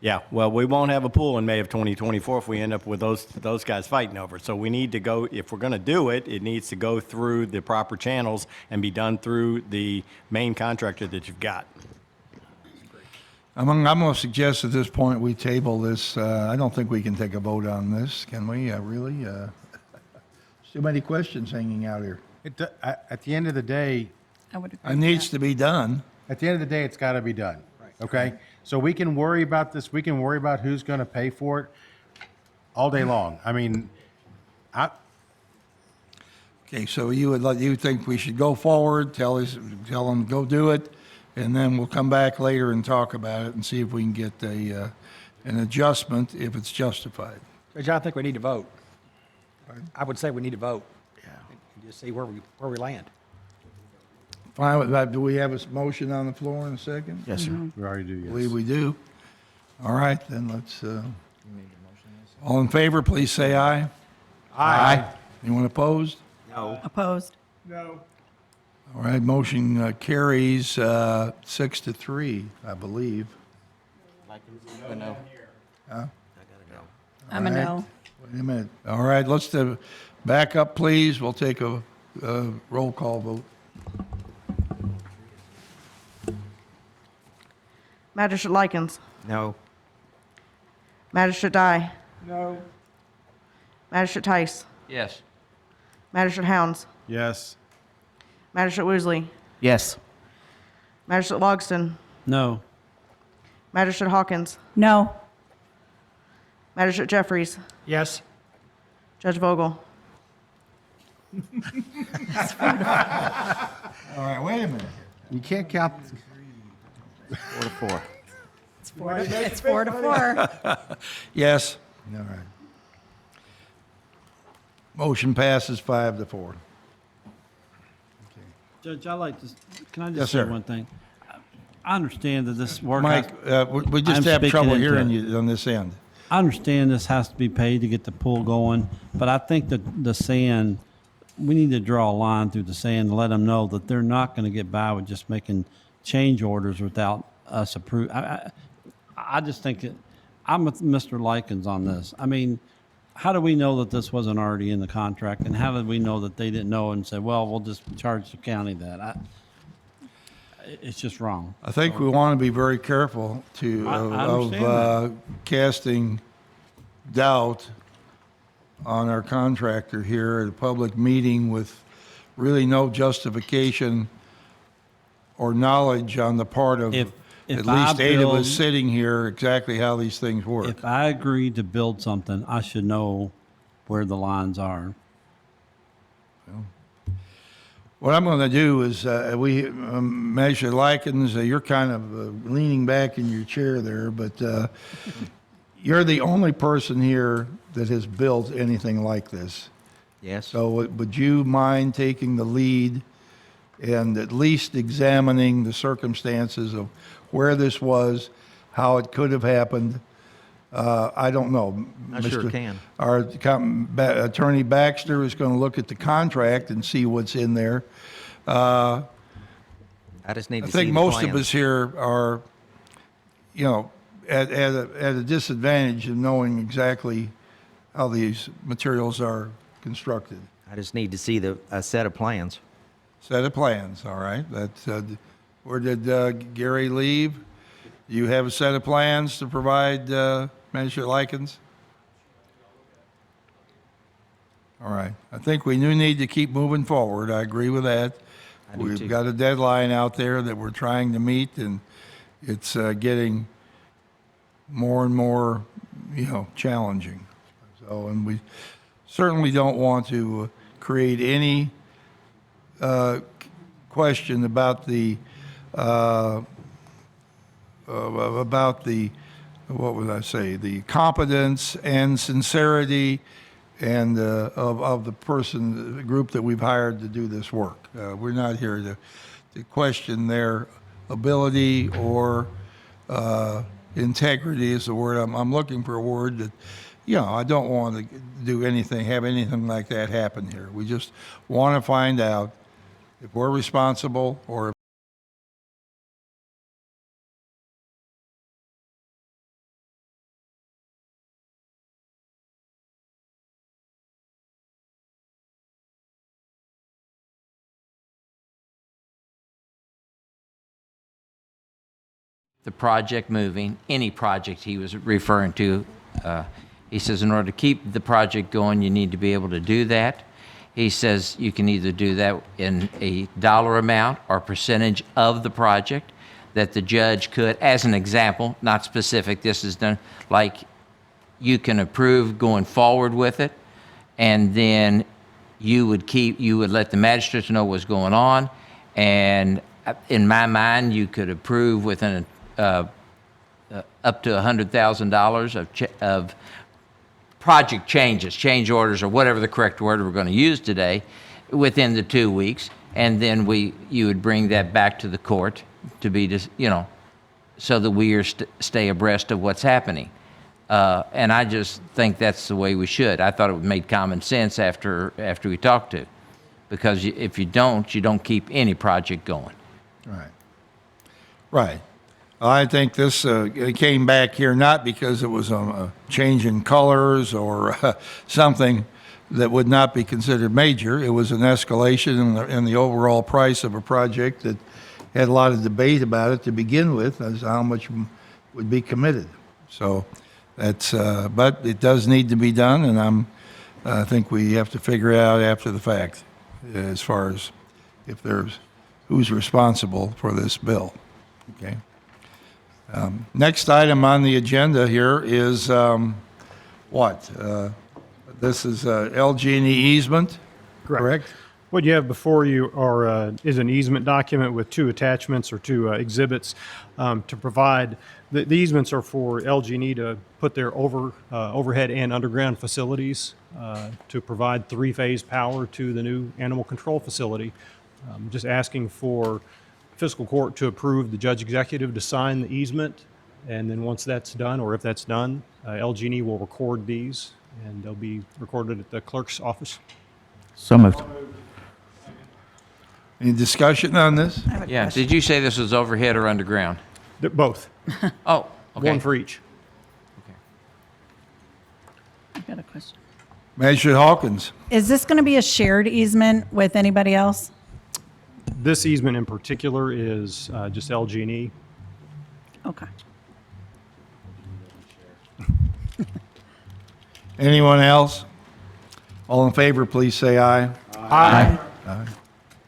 Yeah, well, we won't have a pool in May of 2024 if we end up with those guys fighting over it. So we need to go, if we're going to do it, it needs to go through the proper channels and be done through the main contractor that you've got. I'm going to suggest at this point we table this. I don't think we can take a vote on this, can we? Really? Too many questions hanging out here. At the end of the day, I would agree It with needs that. to be done. at the end of the day, it's got to be done. Okay? So we can worry about this. We can worry about who's going to pay for it all day long. I mean, Okay, so you think we should go forward, tell them go do it, and then we'll come back later and talk about it and see if we can get an adjustment if it's justified. Judge, I think we need to vote. I would say we need to vote. Yeah. And just see where we land. Fine with that. Do we have a motion on the floor in a second? Yes, sir. we already do, yes. I believe we do. All right, then let's, all in favor, please say aye. Aye. Anyone opposed? Opposed? No. All right, motion carries 6-3, I believe. No. Huh? I'm a no. Wait a minute. All right, let's back up, please. We'll take a roll call vote. Magistrate Likens. No. Magistrate Dye. No. Magistrate Tice. Yes. Magistrate Hounds. Yes. Magistrate Woosley. Yes. Magistrate Logston. No. Magistrate Hawkins. No. Magistrate Jeffries. Yes? Judge Vogel. All right, wait a minute. You can't count. 4-4. It's 4-4. Yes. All right. Motion passes 5-4. Judge, can I just Yes, say sir. one thing? I understand that this work. Mike, we just I'm have speaking trouble into hearing it. you on this end. I understand this has to be paid to get the pool going, but I think that the sand, we need to draw a line through the sand and let them know that they're not going to get by with just making change orders without us approve. I just think I'm with Mr. Likens on this. I mean, how do we know that this wasn't already in the contract, and how did we know that they didn't know and say, well, we'll just charge the county that? It's just wrong. I think we want to be very careful I understand of casting doubt on our contractor here at a public meeting with really no justification or knowledge on the part of If at I least 8 of us build- sitting here exactly how these things work. If I agree to build something, I should know where the lines are. What I'm going to do is, Measure Likens, you're kind of leaning back in your chair there, but you're the only person here that has built anything like this. Yes. So would you mind taking the lead and at least examining the circumstances of where this was, how it could have happened? I don't know. I sure can. Our Attorney Baxter is going to look at the contract and see what's in there. I just need I to see think the most of plans. us here are, at a disadvantage of knowing exactly how these materials are constructed. I just need to see a set of plans. Set of plans, all right. That's, where did Gary leave? Do you have a set of plans to provide Manager Likens? All right. I think we do need to keep moving forward. I agree with that. I do We've too. got a deadline out there that we're trying to meet, and it's getting more and more, challenging. So, and we certainly don't want to create any question about the what would I say, the competence and sincerity and of the group that we've hired to do this work. We're not here to question their ability or integrity is the word. I'm looking for a word that, I don't want to have anything like that happen here. We just want to find out if we're responsible or if the project moving, any project he was referring to. He says in order to keep the project going, you need to be able to do that. He says you can either do that in a dollar amount or percentage of the project that the judge could, as an example, not specific, this is done, like you can approve going forward with it, and then you would let the magistrates know what's going on, and in my mind, you could approve within up to $100,000 of project changes, change orders, or whatever the correct word we're going to use today, within the 2 weeks, and then you would bring that back to the court to be so that we stay abreast of what's happening. And I just think that's the way we should. I thought it made common sense after we talked to, because if you don't keep any project going. Right. I think this came back here not because it was a change in colors or something that would not be considered major. It was an escalation in the overall price of a project that had a lot of debate about it to begin with, as how much would be committed. So that's, but it does need to be done, and I think we have to figure out after the fact as far as if there's who's responsible for this bill. Okay. Next item on the agenda here is what? This is LG&E easement, correct? What you have before you is an easement document with two attachments or two exhibits to provide. The easements are for LG&E to put their overhead and underground facilities to provide three-phase power to the new animal control facility. Just asking for fiscal court to approve the judge executive to sign the easement, and then once that's done, or if that's done, LG&E will record these, and they'll be recorded at the clerk's office. So moved. Any discussion on this? Yeah. Did you say this was overhead or underground? Both. Oh, okay. One for each. I've got a question. Magistrate Hawkins. Is this going to be a shared easement with anybody else? This easement in particular is just LG&E. Okay. Anyone else? All in favor, please say aye. Aye. Aye.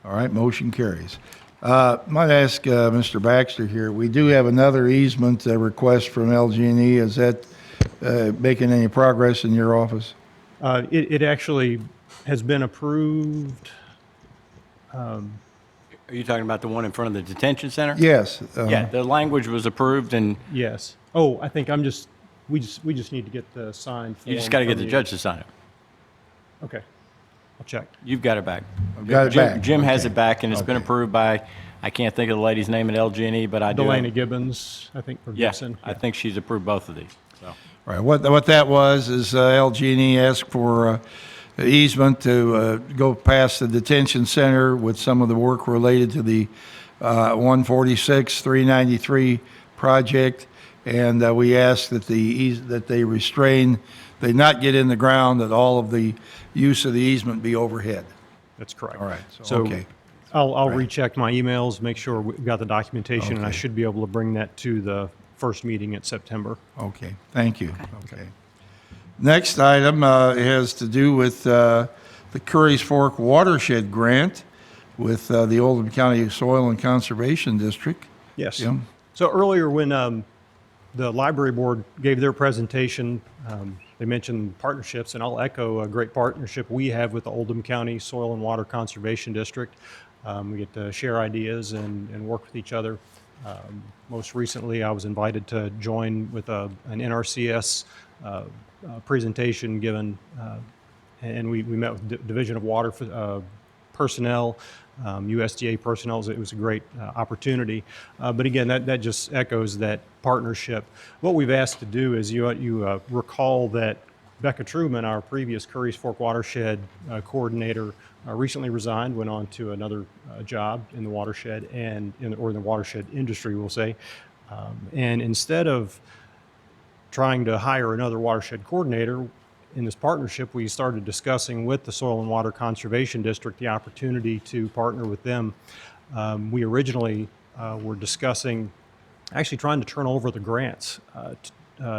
All right, motion carries. Might ask Mr. Baxter here, we do have another easement request from LG&E. Is that making any progress in your office? It actually has been approved. Are you talking about the one in front of the detention center? Yes. Yeah, the language was approved, and Yes. Oh, I think we just need to get the signed form. you just got to get from the you. judge to sign it. Okay. I'll check. You've got it back. Got it back. Jim has Okay. it back, and it's been Okay. approved by, I can't think of the lady's name at LG&E, but I do. Delaney Gibbons, I think, for Yeah, Gibson. I think she's approved both of these, so. Right, what that was is LG&E asked for easement to go past the detention center with some of the work related to the 146, 393 project, and we asked that they restrain, they not get in the ground, that all of the use of the easement be overhead. That's correct. All right, So okay. I'll Right. recheck my emails, make sure we've got the documentation, and I Okay. should be able to bring that to the first meeting in September. Okay, thank you. Okay. Next item has to do with the Curry's Fork Watershed Grant with the Oldham County Soil and Conservation District. Yes. Jim? So earlier when the library board gave their presentation, they mentioned partnerships, and I'll echo a great partnership we have with the Oldham County Soil and Water Conservation District. We get to share ideas and work with each other. Most recently, I was invited to join with an NRCS presentation given and we met with Division of Water personnel, USDA personnel. It was a great opportunity. But again, that just echoes that partnership. What we've asked to do is you recall that Becca Truman, our previous Curry's Fork Watershed coordinator, recently resigned, went on to another job in the watershed or in the watershed industry, we'll say. And instead of trying to hire another watershed coordinator, in this partnership, we started discussing with the Soil and Water Conservation District the opportunity to partner with them. We originally were discussing actually trying to turn over the grants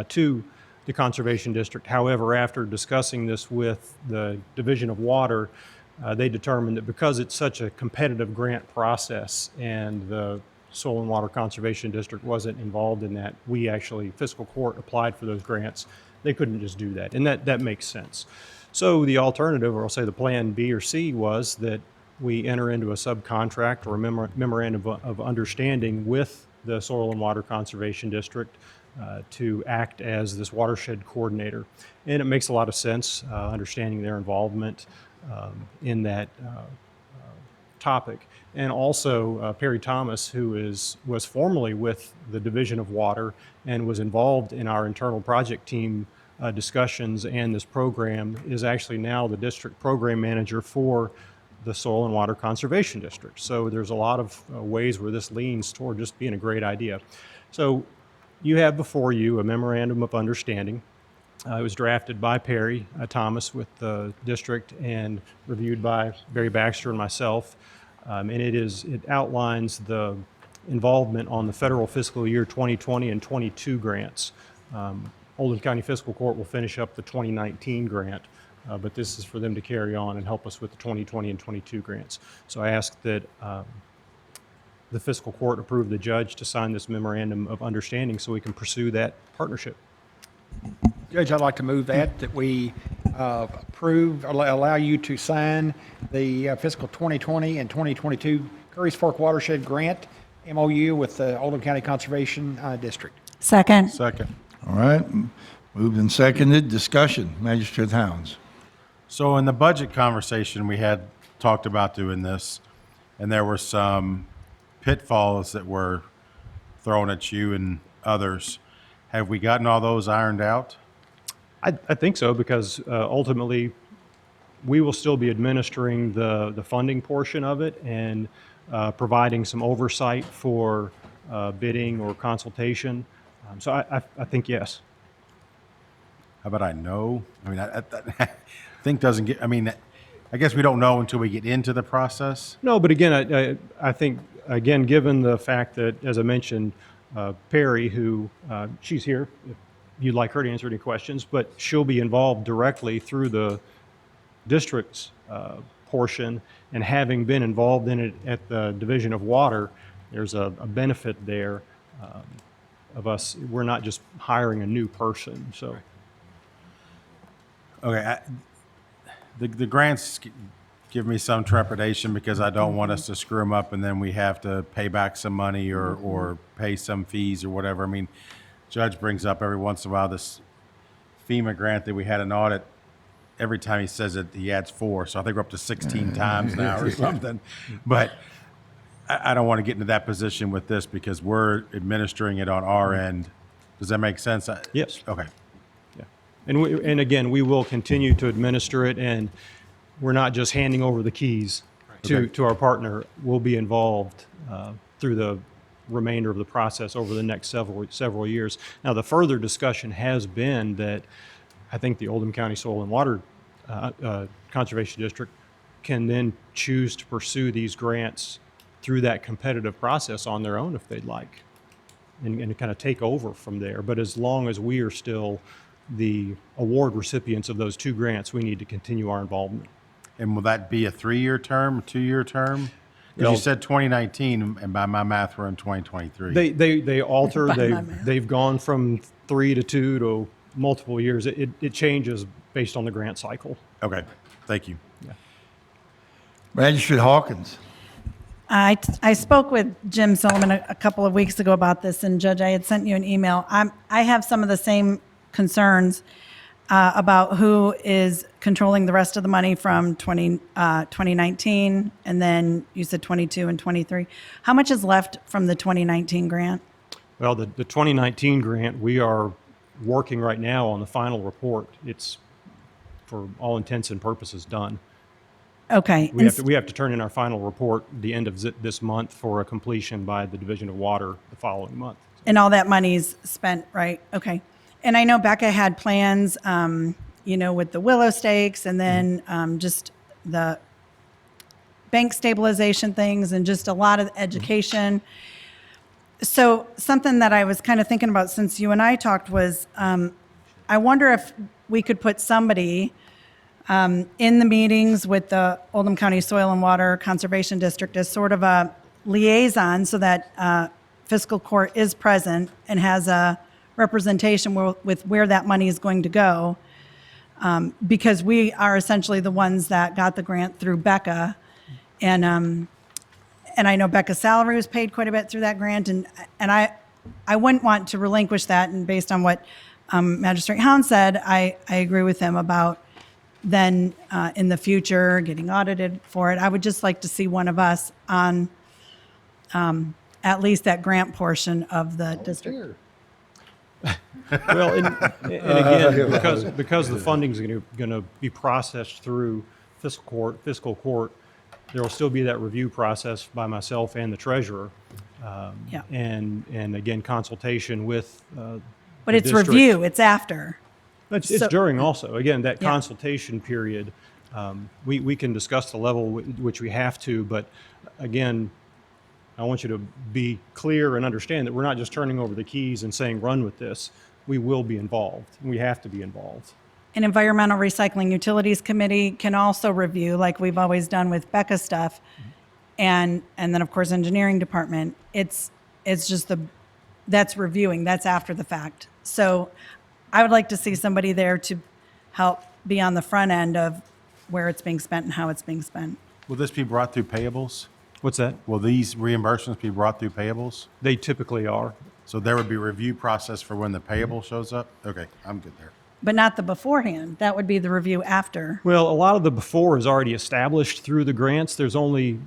to the Conservation District. However, after discussing this with the Division of Water, they determined that because it's such a competitive grant process and the Soil and Water Conservation District wasn't involved in that, we actually, Fiscal Court applied for those grants. They couldn't just do that, and that makes sense. So the alternative, or I'll say the plan B or C, was that we enter into a subcontract or a memorandum of understanding with the Soil and Water Conservation District to act as this watershed coordinator. And it makes a lot of sense, understanding their involvement in that topic. And also Perry Thomas, who was formerly with the Division of Water and was involved in our internal project team discussions and this program, is actually now the district program manager for the Soil and Water Conservation District. So there's a lot of ways where this leans toward just being a great idea. So you have before you a memorandum of understanding. It was drafted by Perry Thomas with the district and reviewed by Barry Baxter and myself. And it outlines the involvement on the federal fiscal year 2020 and 22 grants. Oldham County Fiscal Court will finish up the 2019 grant, but this is for them to carry on and help us with the 2020 and 22 grants. So I ask that the Fiscal Court approve the judge to sign this memorandum of understanding so we can pursue that partnership. Judge, I'd like to move that we approve, allow you to sign the fiscal 2020 and 2022 Curry's Fork Watershed Grant MOU with the Oldham County Conservation District. Second. Second. All right, moved and seconded. Discussion, Magistrate Hounds. So in the budget conversation, we had talked about doing this, and there were some pitfalls that were thrown at you and others. Have we gotten all those ironed out? I think so, because ultimately we will still be administering the funding portion of it and providing some oversight for bidding or consultation. So I think yes. How about I know? I mean, I think doesn't get, I mean, I guess we don't know until we get into the process. No, but again, I think, again, given the fact that, as I mentioned, Perry, who, she's here, if you'd like her to answer any questions, but she'll be involved directly through the district's portion, and having been involved in it at the Division of Water, there's a benefit there of us. We're not just hiring a new person, so. Okay, the grants give me some trepidation because I don't want us to screw them up and then we have to pay back some money or pay some fees or whatever. I mean, Judge brings up every once in a while this FEMA grant that we had an audit. Every time he says it, he adds 4. So I think we're up to 16 times now or something. But I don't want to get into that position with this because we're administering it on our end. Does that make sense? Yes. Okay. Yeah. And again, we will continue to administer it, and we're not just handing over the keys to our partner. We'll be involved through the remainder of the process over the next several years. Now, the further discussion has been that I think the Oldham County Soil and Water Conservation District can then choose to pursue these grants through that competitive process on their own if they'd like, and kind of take over from there. But as long as we are still the award recipients of those 2 grants, we need to continue our involvement. And will that be a 3-year term, 2-year term? Because you said 2019, and by my math, we're in 2023. They alter. They've gone from 3 to 2 to multiple years. It changes based on the grant cycle. Okay, thank you. Yeah. Magistrate Hawkins. I spoke with Jim Solomon a couple of weeks ago about this, and Judge, I had sent you an email. I have some of the same concerns. about who is controlling the rest of the money from 2019, and then you said 22 and 23. How much is left from the 2019 grant? Well, the 2019 grant, we are working right now on the final report. It's, for all intents and purposes, done. Okay. We have to turn in our final report the end of this month for a completion by the Division of Water the following month. And all that money's spent, right? Okay. And I know Becca had plans, with the willow stakes and then just the bank stabilization things and just a lot of education. So something that I was kind of thinking about since you and I talked was, I wonder if we could put somebody in the meetings with the Oldham County Soil and Water Conservation District as sort of a liaison so that fiscal court is present and has a representation with where that money is going to go, because we are essentially the ones that got the grant through Becca, and I know Becca's salary was paid quite a bit through that grant, and I wouldn't want to relinquish that. And based on what Magistrate Hound said, I agree with him about then in the future getting audited for it. I would just like to see one of us on at least that grant portion of the district. Well, and again, because the funding's going to be processed through fiscal court, there will still be that review process by myself and the treasurer. Yeah. And again, consultation with But it's district. review, it's after. It's So- during also. Again, that Yeah. consultation period, we can discuss the level which we have to, but again, I want you to be clear and understand that we're not just turning over the keys and saying, run with this. We will be involved. We have to be involved. An Environmental Recycling Utilities Committee can also review, like we've always done with Becca stuff. And then, of course, Engineering Department. It's just that's reviewing, that's after the fact. So I would like to see somebody there to help be on the front end of where it's being spent and how it's being spent. Will this be brought through payables? What's that? Will these reimbursements be brought through payables? They typically are. So there would be a review process for when the payable shows up? Okay, I'm good there. But not the beforehand. That would be the review after. Well, a lot of the before is already established through the grants. There's only,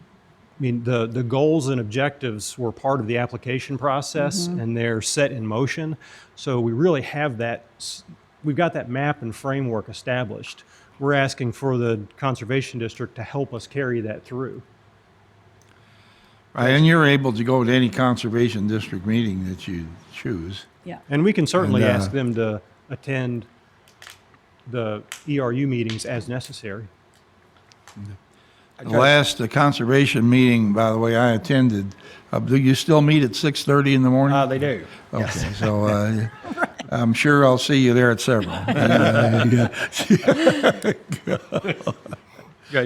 the goals and objectives were part of the application process, and they're set in motion. So we really have that, we've got that map and framework established. We're asking for the Conservation District to help us carry that through. Right, and you're able to go to any conservation district meeting that you choose. Yeah. And we can certainly And, ask them to attend the ERU meetings as necessary. The last conservation meeting, by the way, I attended, do you still meet at 6:30 in the morning? They do. Okay, so I'm sure I'll see you there at several.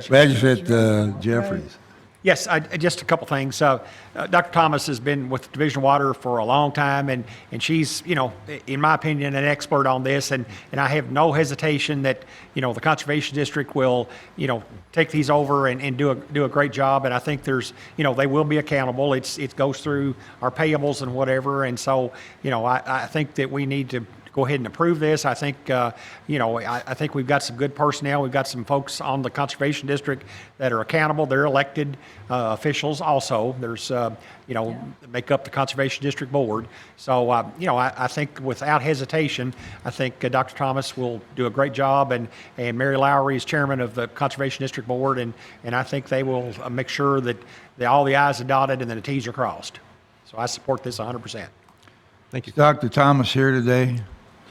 Magistrate Jeffries. Yes, just a couple things. Dr. Thomas has been with the Division of Water for a long time, and she's, in my opinion, an expert on this, and I have no hesitation that, the Conservation District will, take these over and do a great job, and I think there's, they will be accountable. It goes through our payables and whatever, and so, I think that we need to go ahead and approve this. I think, I think we've got some good personnel. We've got some folks on the Conservation District that are accountable. They're elected officials also. There's, make up the Conservation District Board. So, I think without hesitation, I think Dr. Thomas will do a great job, and Mary Lowry is chairman of the Conservation District Board, and I think they will make sure that all the I's are dotted and that the T's are crossed. So I support this 100%. Thank you. Dr. Thomas here today?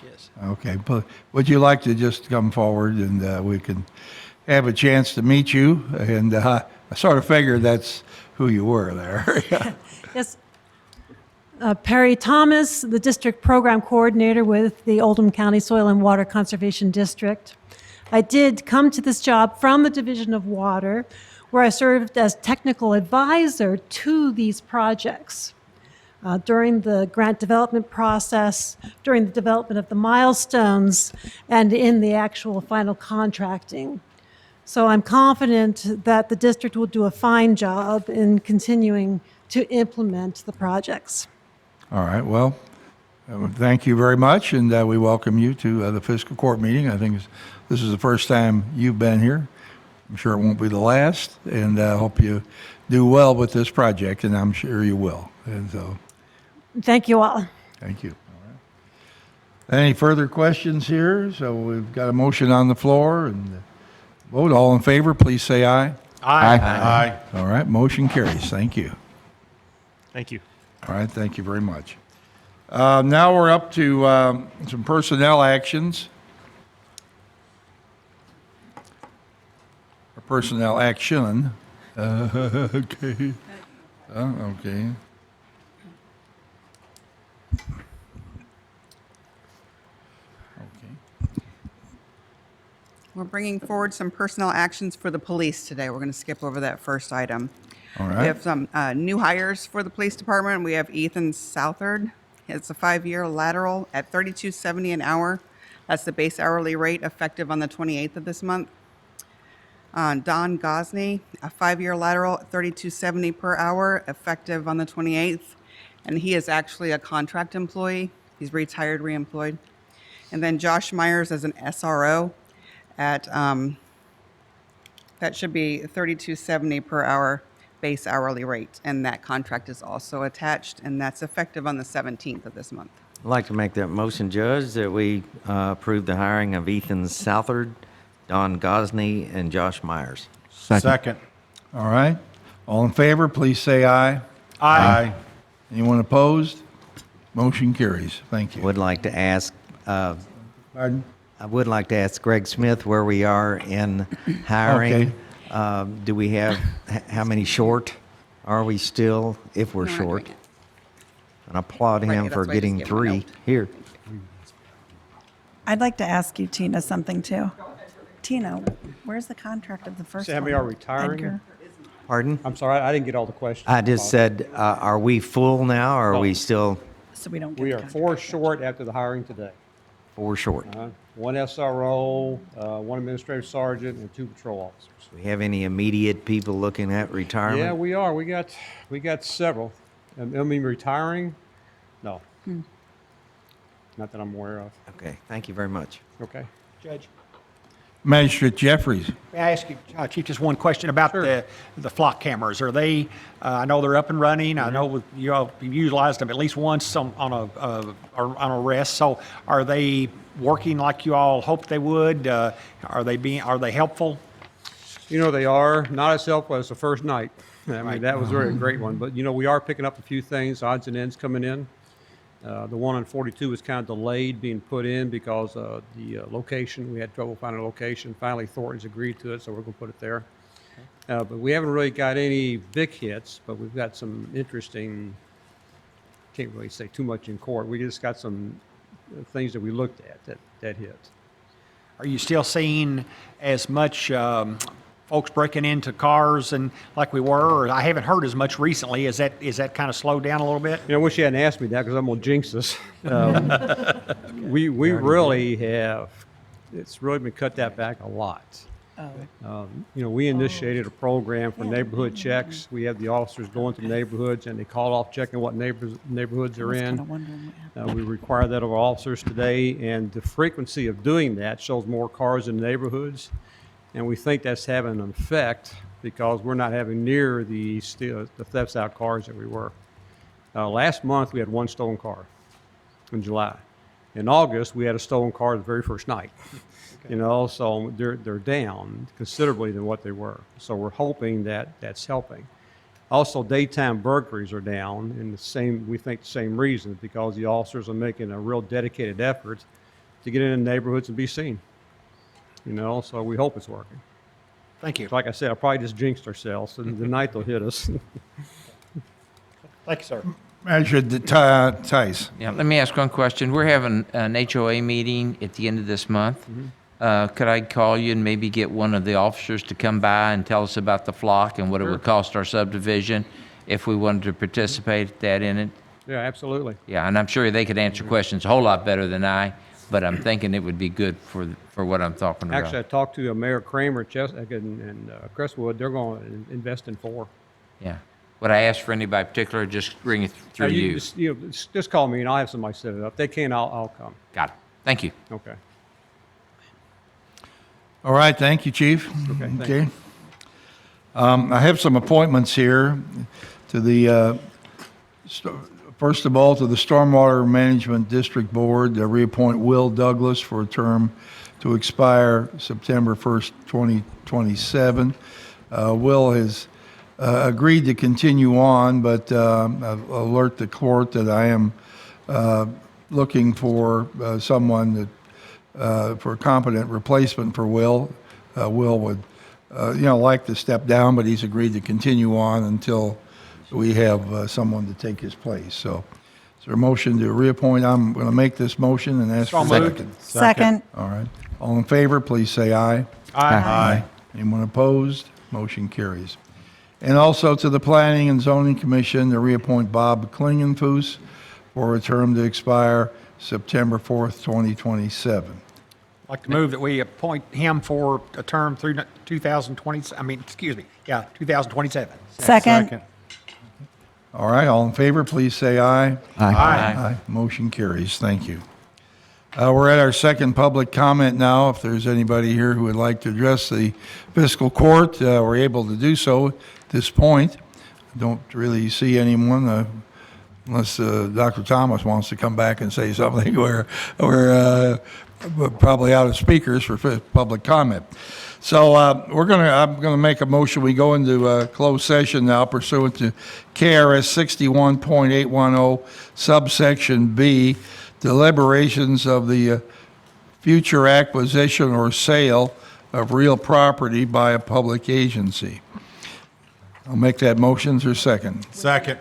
Yes. Okay, but would you like to just come forward and we can have a chance to meet you? And I sort of figured that's who you were there. Yes. Perry Thomas, the District Program Coordinator with the Oldham County Soil and Water Conservation District. I did come to this job from the Division of Water, where I served as technical advisor to these projects. During the grant development process, during the development of the milestones, and in the actual final contracting. So I'm confident that the district will do a fine job in continuing to implement the projects. All right, well, Thank you very much, and we welcome you to the fiscal court meeting. I think this is the first time you've been here. I'm sure it won't be the last, and I hope you do well with this project, and I'm sure you will. And so, Thank you all. thank you. All right. Any further questions here? So we've got a motion on the floor, and vote. All in favor, please say aye. Aye. Aye. All right, motion carries. Thank you. Thank you. All right, thank you very much. Now we're up to some personnel actions. Or personnel action. Okay. Okay. We're bringing forward some personnel actions for the police today. We're going to skip over that first item. All We right. have some new hires for the police department. We have Ethan Southard. It's a 5-year lateral at $32.70 an hour. That's the base hourly rate effective on the 28th of this month. Don Gosney, a 5-year lateral at $32.70 per hour effective on the 28th. And he is actually a contract employee. He's retired, reemployed. And then Josh Myers as an SRO at, that should be $32.70 per hour base hourly rate. And that contract is also attached, and that's effective on the 17th of this month. I'd like to make that motion, Judge, that we approve the hiring of Ethan Southard, Don Gosney, and Josh Myers. Second. All right. All in favor, please say aye. Aye. Anyone opposed? Motion carries. Thank you. Would like to ask, Pardon? I would like to ask Greg Smith where we are in hiring. Do we have, how many short are we still, if we're No, not short? doing it. And I applaud Right, him that's for why I just getting gave him a 3 note. here. I'd like to ask you, Tina, something too. Tina, where's the contract of the first Say one? how many are retiring? Edgar? Pardon? I'm sorry, I didn't get all the questions. I just said, are we full now, or are we still So we don't get We the are contract. 4 short after the hiring today. 4 short? One SRO, 1 administrative sergeant, and 2 patrol officers. Do we have any immediate people looking at retirement? Yeah, we are. We got several. I mean, retiring? No. Not that I'm aware of. Okay, thank you very much. Okay. Judge, Magistrate Jeffries. may I ask you, Chief, just one question about the flock cameras? Are they, I know they're up and running. I know you all have utilized them at least once on a arrest. So are they working like you all hoped they would? Are they helpful? You know, they are not as helpful as the first night. I mean, that was really a great one. But, you know, we are picking up a few things, odds and ends coming in. The one on 42 was kind of delayed being put in because of the location. We had trouble finding a location. Finally, Thornton's agreed to it, so we're going to put it there. But we haven't really got any big hits, but we've got some interesting, can't really say too much in court. We just got some things that we looked at that hit. Are you still seeing as much folks breaking into cars and like we were? Or I haven't heard as much recently. Is that kind of slowed down a little bit? You know, I wish you hadn't asked me that because I'm going to jinx this. We really have, it's really been cut that back a lot. You know, we initiated a program for neighborhood checks. We have the officers going to neighborhoods and they call off checking what neighborhoods are in. We require that of our officers today, and the frequency of doing that shows more cars in neighborhoods. And we think that's having an effect because we're not having near the thefts out cars that we were. Last month, we had 1 stolen car in July. In August, we had a stolen car the very first night. You know, so they're down considerably than what they were. So we're hoping that that's helping. Also, daytime burglaries are down, and we think the same reason, because the officers are making a real dedicated effort to get into neighborhoods and be seen. You know, so we hope it's working. Thank you. So like I said, I probably just jinxed ourselves, and the night they'll hit us. Thank you, sir. Magistrate Tice. Yeah, let me ask one question. We're having an HOA meeting at the end of this month. Could I call you and maybe get one of the officers to come by and tell us about the flock and what it would cost our subdivision if we wanted to participate in it? Yeah, absolutely. Yeah, and I'm sure they could answer questions a whole lot better than I, but I'm thinking it would be good for what I'm talking about. Actually, I talked to Mayor Kramer and Crestwood. They're going to invest in 4. Yeah. Would I ask for anybody particular, or just ring it through you? Just call me and I'll have somebody set it up. If they can't, I'll come. Got it. Thank you. Okay. All right, thank you, Chief. Okay, thank Okay. I have some appointments here to the, first of all, to the Stormwater Management District Board, reappoint Will Douglas for a term to expire September 1st, 2027. Will has agreed to continue on, but I've alert the court that I am looking for someone that, for a competent replacement for Will. Will would, like to step down, but he's agreed to continue on until we have someone to take his place. So is there a motion to reappoint? I'm going to make this motion and ask for a second. Second. All right. All in favor, please say aye. Aye. Anyone opposed? Motion carries. And also to the Planning and Zoning Commission to reappoint Bob Klingenfuss for a term to expire September 4th, 2027. I'd like to move that we appoint him for a term through 2027. Second. All right, all in favor, please say aye. Aye. Motion carries. Thank you. We're at our second public comment now. If there's anybody here who would like to address the fiscal court, we're able to do so at this point. Don't really see anyone unless Dr. Thomas wants to come back and say something. We're probably out of speakers for public comment. So I'm gonna make a motion. We go into closed session now pursuant to KRS 61.810 subsection B, deliberations of the future acquisition or sale of real property by a public agency. I'll make that motion. Is there a second? Second.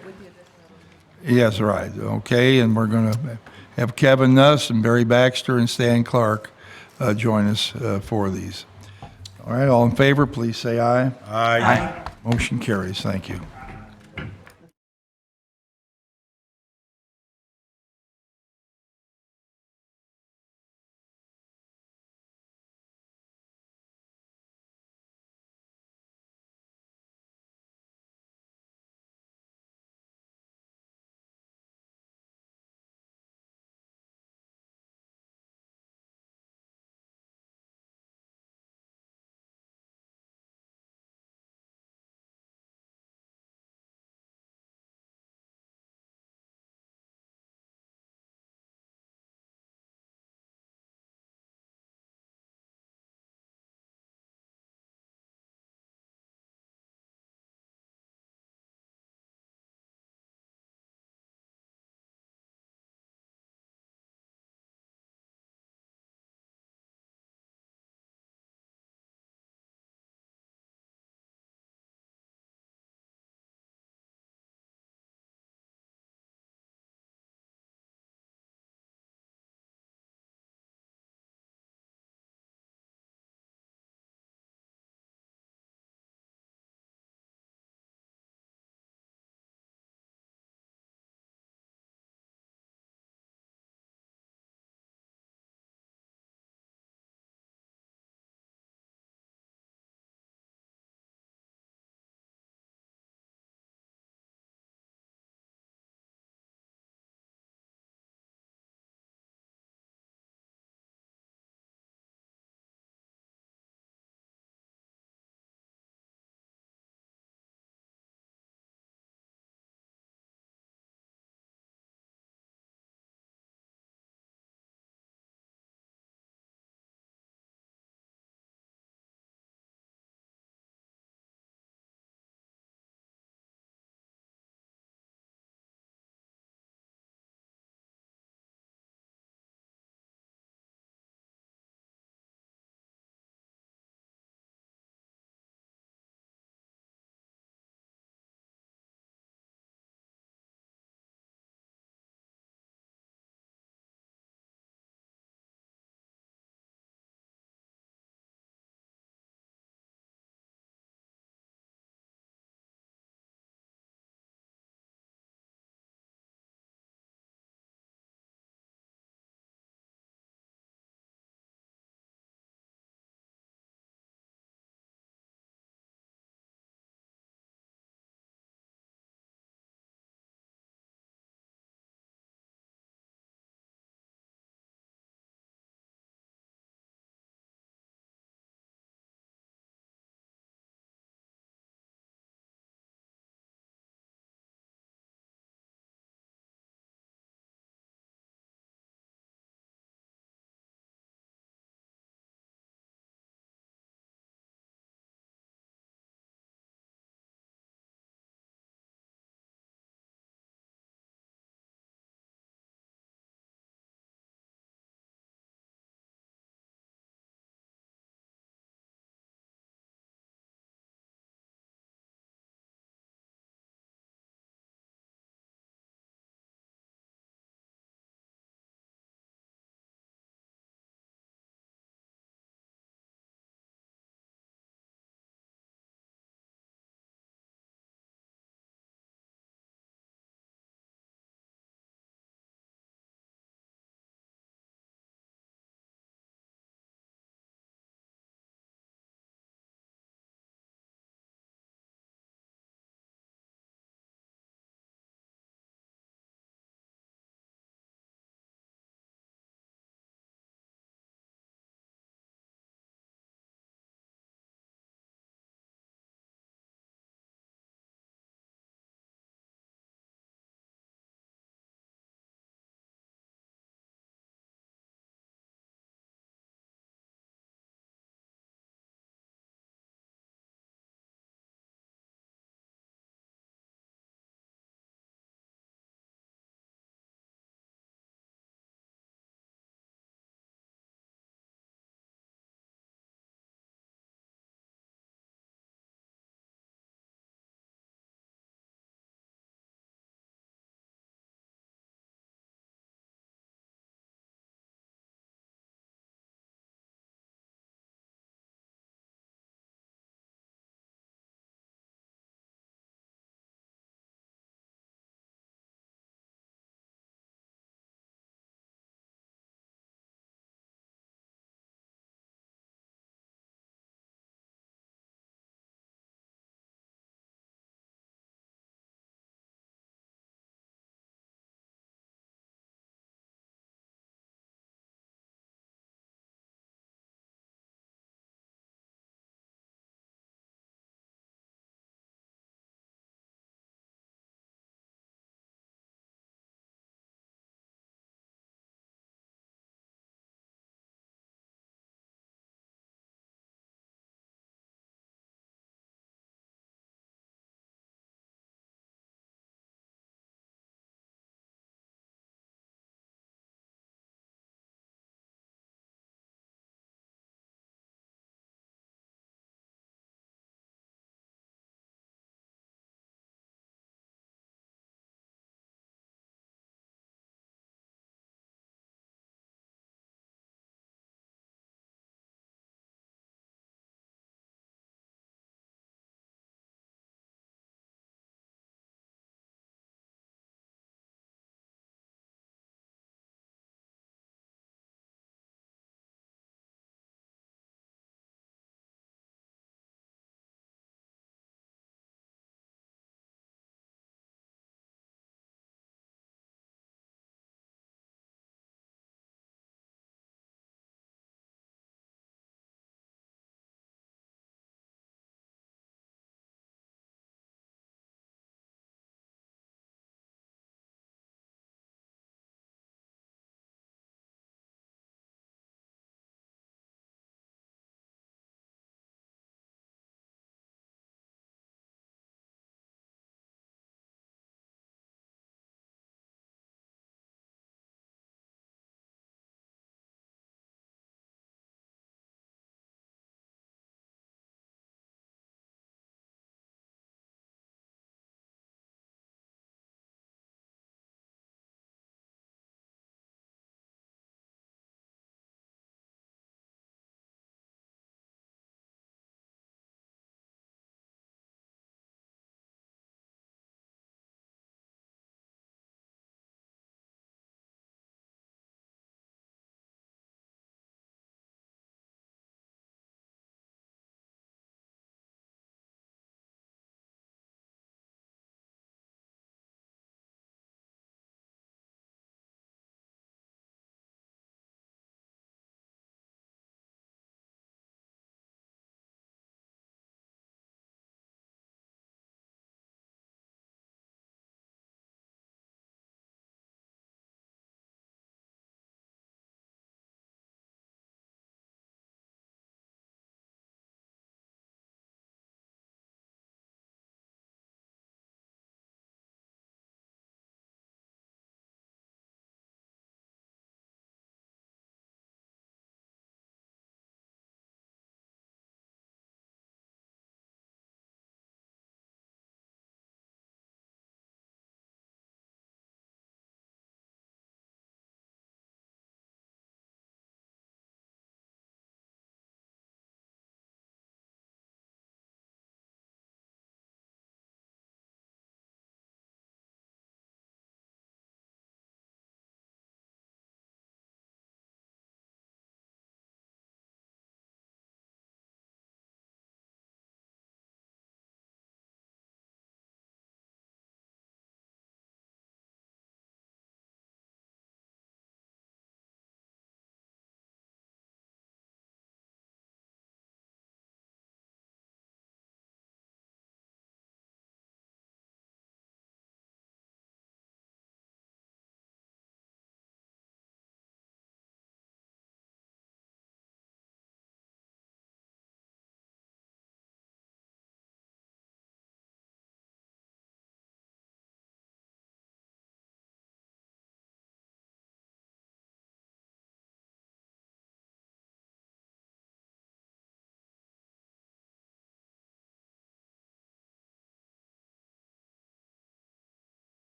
Yes, right. Okay, and we're going to have Kevin Nuss and Barry Baxter and Stan Clark join us for these. All right, all in favor, please say aye. Aye. Motion carries. Thank you.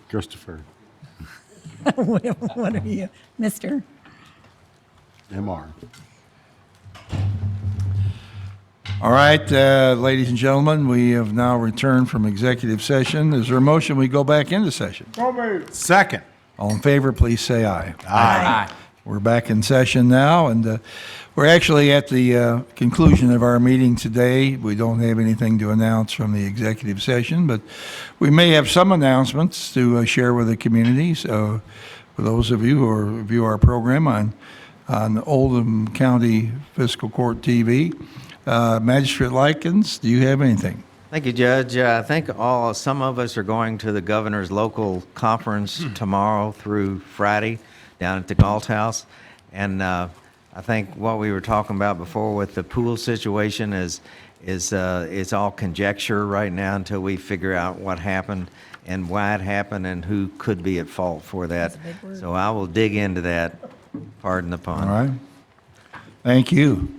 Christopher, What are you, Mr.? MR. All right, ladies and gentlemen, we have now returned from executive session. Is there a motion we go back into session? So moved. Second. All in favor, please say aye. Aye. We're back in session now, and we're actually at the conclusion of our meeting today. We don't have anything to announce from the executive session, but we may have some announcements to share with the community. So for those of you who view our program on Oldham County Fiscal Court TV, Magistrate Likens, do you have anything? Thank you, Judge. I think some of us are going to the governor's local conference tomorrow through Friday down at the Galt House. And I think what we were talking about before with the pool situation is it's all conjecture right now until we figure out what happened and why it happened and who could be at fault for that. So I will dig into that, pardon the pun. All right. Thank you.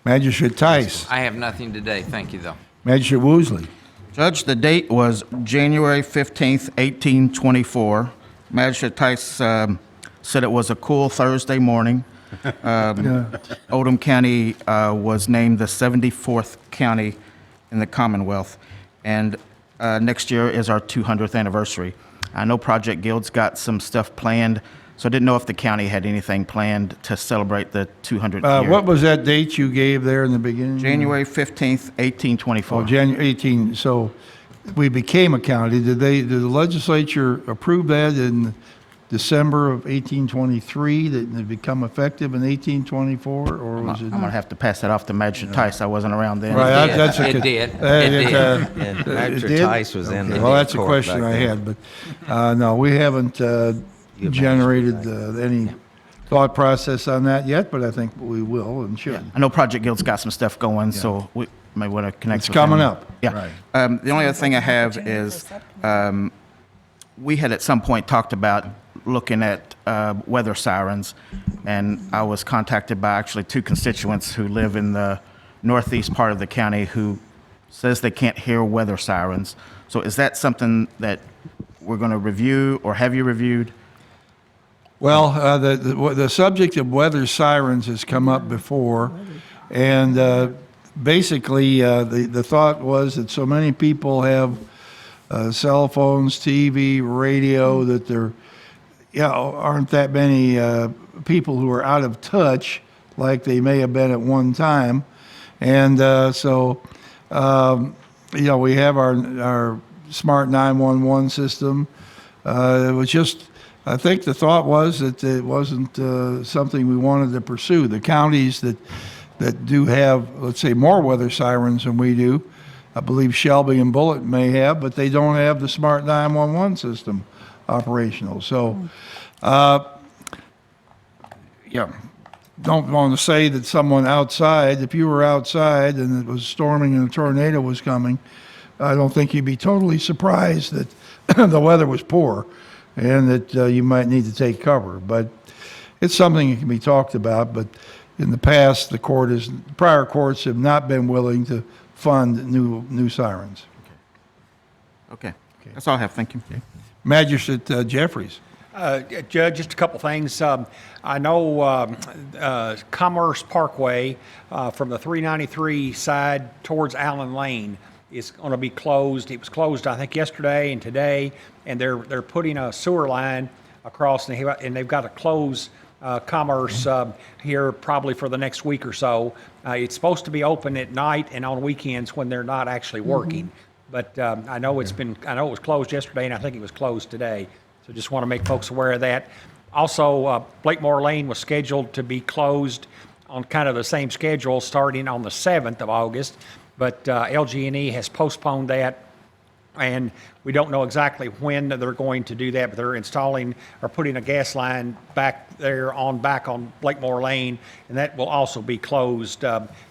Magistrate Tice. I have nothing today, thank you, though. Magistrate Woosley. Judge, the date was January 15th, 1824. Magistrate Tice said it was a cool Thursday morning. Oldham County was named the 74th county in the Commonwealth, and next year is our 200th anniversary. I know Project Guild's got some stuff planned, so I didn't know if the county had anything planned to celebrate the 200th year. What was that date you gave there in the beginning? January 15th, 1824. Oh, January 18, so we became a county. Did the legislature approve that in December of 1823, that it become effective in 1824, or was it? I'm gonna have to pass that off to Magistrate Tice. I wasn't around then. Right, that's a. It did. And Magistrate Tice was in the Well, that's a court question back I then. had, but no, we haven't generated any thought process on that yet, but I think we will and should. I know Project Guild's got some stuff going, so we may want to connect It's with them. coming up. Yeah. Right. The only other thing I have is, we had at some point talked about looking at weather sirens, and I was contacted by actually two constituents who live in the northeast part of the county who says they can't hear weather sirens. So is that something that we're going to review, or have you reviewed? Well, the subject of weather sirens has come up before, and basically the thought was that so many people have cell phones, TV, radio, that there aren't that many people who are out of touch like they may have been at one time. And so we have our smart 911 system. It was just, I think the thought was that it wasn't something we wanted to pursue. The counties that do have, let's say, more weather sirens than we do, I believe Shelby and Bullitt may have, but they don't have the smart 911 system operational. So, don't want to say that someone outside, if you were outside and it was storming and a tornado was coming, I don't think you'd be totally surprised that the weather was poor and that you might need to take cover. But it's something that can be talked about. But in the past, prior courts have not been willing to fund new sirens. Okay. That's all I have. Thank you. Magistrate Jeffries. Judge, just a couple things. I know Commerce Parkway from the 393 side towards Allen Lane is going to be closed. It was closed, I think, yesterday and today, and they're putting a sewer line across, and they've got to close Commerce here probably for the next week or so. It's supposed to be open at night and on weekends when they're not actually working. But I know it was closed yesterday, and I think it was closed today. So just want to make folks aware of that. Also, Blakemore Lane was scheduled to be closed on kind of the same schedule starting on the 7th of August, but LG&E has postponed that, and we don't know exactly when they're going to do that, but they're installing or putting a gas line back on Blakemore Lane, and that will also be closed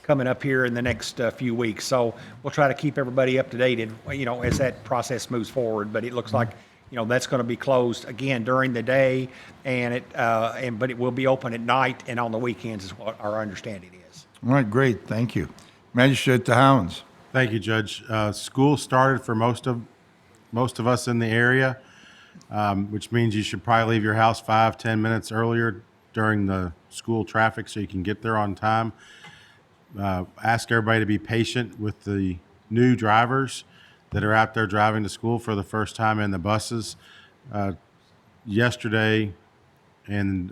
coming up here in the next few weeks. So we'll try to keep everybody up to date, as that process moves forward. But it looks like, that's going to be closed again during the day, but it will be open at night and on the weekends, is what our understanding is. All right, great. Thank you. Magistrate DeHowens. Thank you, Judge. School started for most of most of us in the area, which means you should probably leave your house 5-10 minutes earlier during the school traffic so you can get there on time. Ask everybody to be patient with the new drivers that are out there driving to school for the first time in the buses. Yesterday and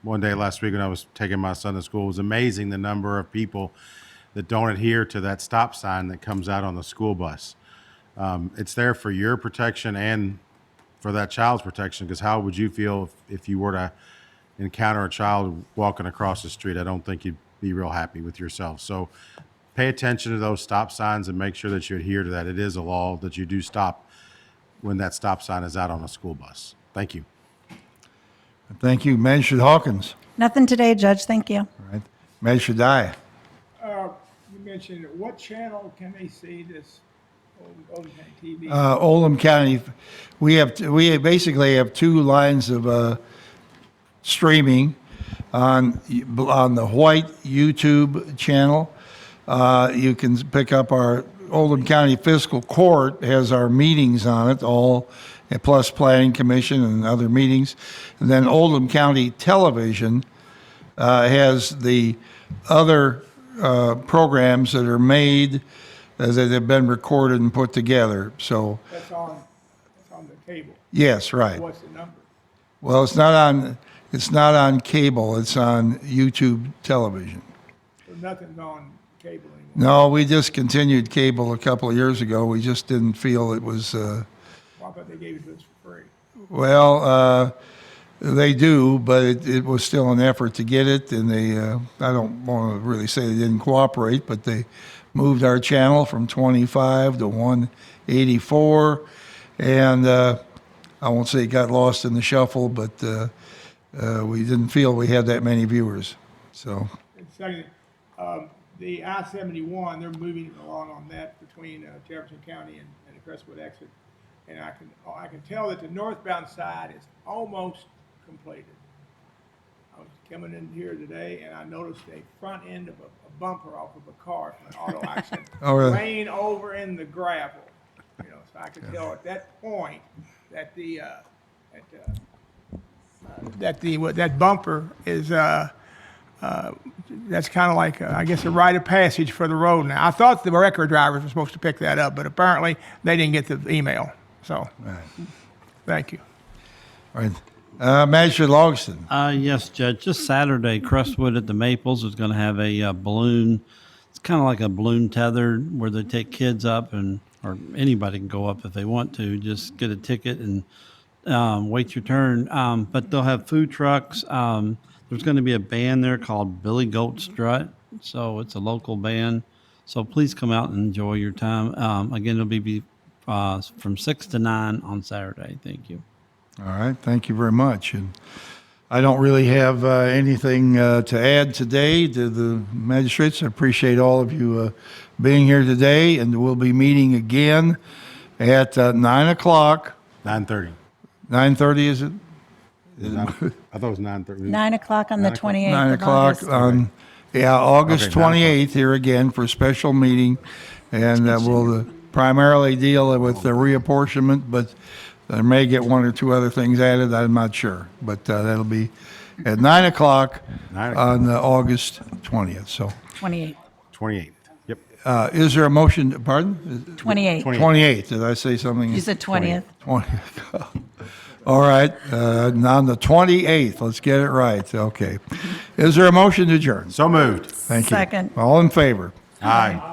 one day last week when I was taking my son to school, it was amazing the number of people that don't adhere to that stop sign that comes out on the school bus. It's there for your protection and for that child's protection, because how would you feel if you were to encounter a child walking across the street? I don't think you'd be real happy with yourself. So pay attention to those stop signs and make sure that you adhere to that. It is a law that you do stop when that stop sign is out on a school bus. Thank you. Thank you. Magistrate Hawkins. Nothing today, Judge. Thank you. All right. Magistrate Dye. You mentioned, what channel can they see this Oldham County TV? Oldham County, we basically have two lines of streaming on the white YouTube channel. You can pick up our Oldham County Fiscal Court has our meetings on it, all plus Planning Commission and other meetings. And then Oldham County Television has the other programs that are made that have been recorded and put together. So That's on the cable. yes, right. What's the number? Well, it's not on cable. It's on YouTube television. So nothing's on cable anymore. No, we discontinued cable a couple of years ago. We just didn't feel it was. Well, I thought they gave it to us for free. Well, they do, but it was still an effort to get it, and they. I don't want to really say they didn't cooperate, but they moved our channel from 25 to 184, and I won't say it got lost in the shuffle, but we didn't feel we had that many viewers. So. And second, the I-71, they're moving along on that between Jefferson County and the Crestwood exit. And I can tell that the northbound side is almost completed. I was coming in here today and I noticed a front end of a bumper off of a car from an auto accident Oh, really? laying over in the gravel. You know, so I could tell at that point that that bumper is that's kind of like, I guess, a rite of passage for the road now. I thought the record drivers were supposed to pick that up, but apparently they didn't get the email. So, thank you. All right. Magistrate Logston. Yes, Judge. Just Saturday, Crestwood at the Maples is going to have a balloon. It's kind of like a balloon tethered where they take kids up, or anybody can go up if they want to. Just get a ticket and wait your turn. But they'll have food trucks. There's going to be a band there called Billy Goat Strut. So it's a local band. So please come out and enjoy your time. Again, it'll be from 6 to 9 on Saturday. Thank you. All right, thank you very much. And I don't really have anything to add today to the magistrates. I appreciate all of you being here today, and we'll be meeting again at 9 o'clock. 9:30. 9:30, is it? I thought it was 9:30. 9 o'clock on the 28th 9 of o'clock August. on, August Okay, 9 o'clock. 28th here again for a special meeting. And we'll primarily deal with the reapportionment, but I may get one or two other things added. I'm not sure. But that'll be at 9 o'clock 9 o'clock. on August 20th. So 28. 28th. Yep. is there a motion, pardon? 28. 28th. Did I say something? You said 20th. 20th. All right. On the 28th. Let's get it right. Okay. Is there a motion to adjourn? So moved. Thank you. Second. All in favor? Aye.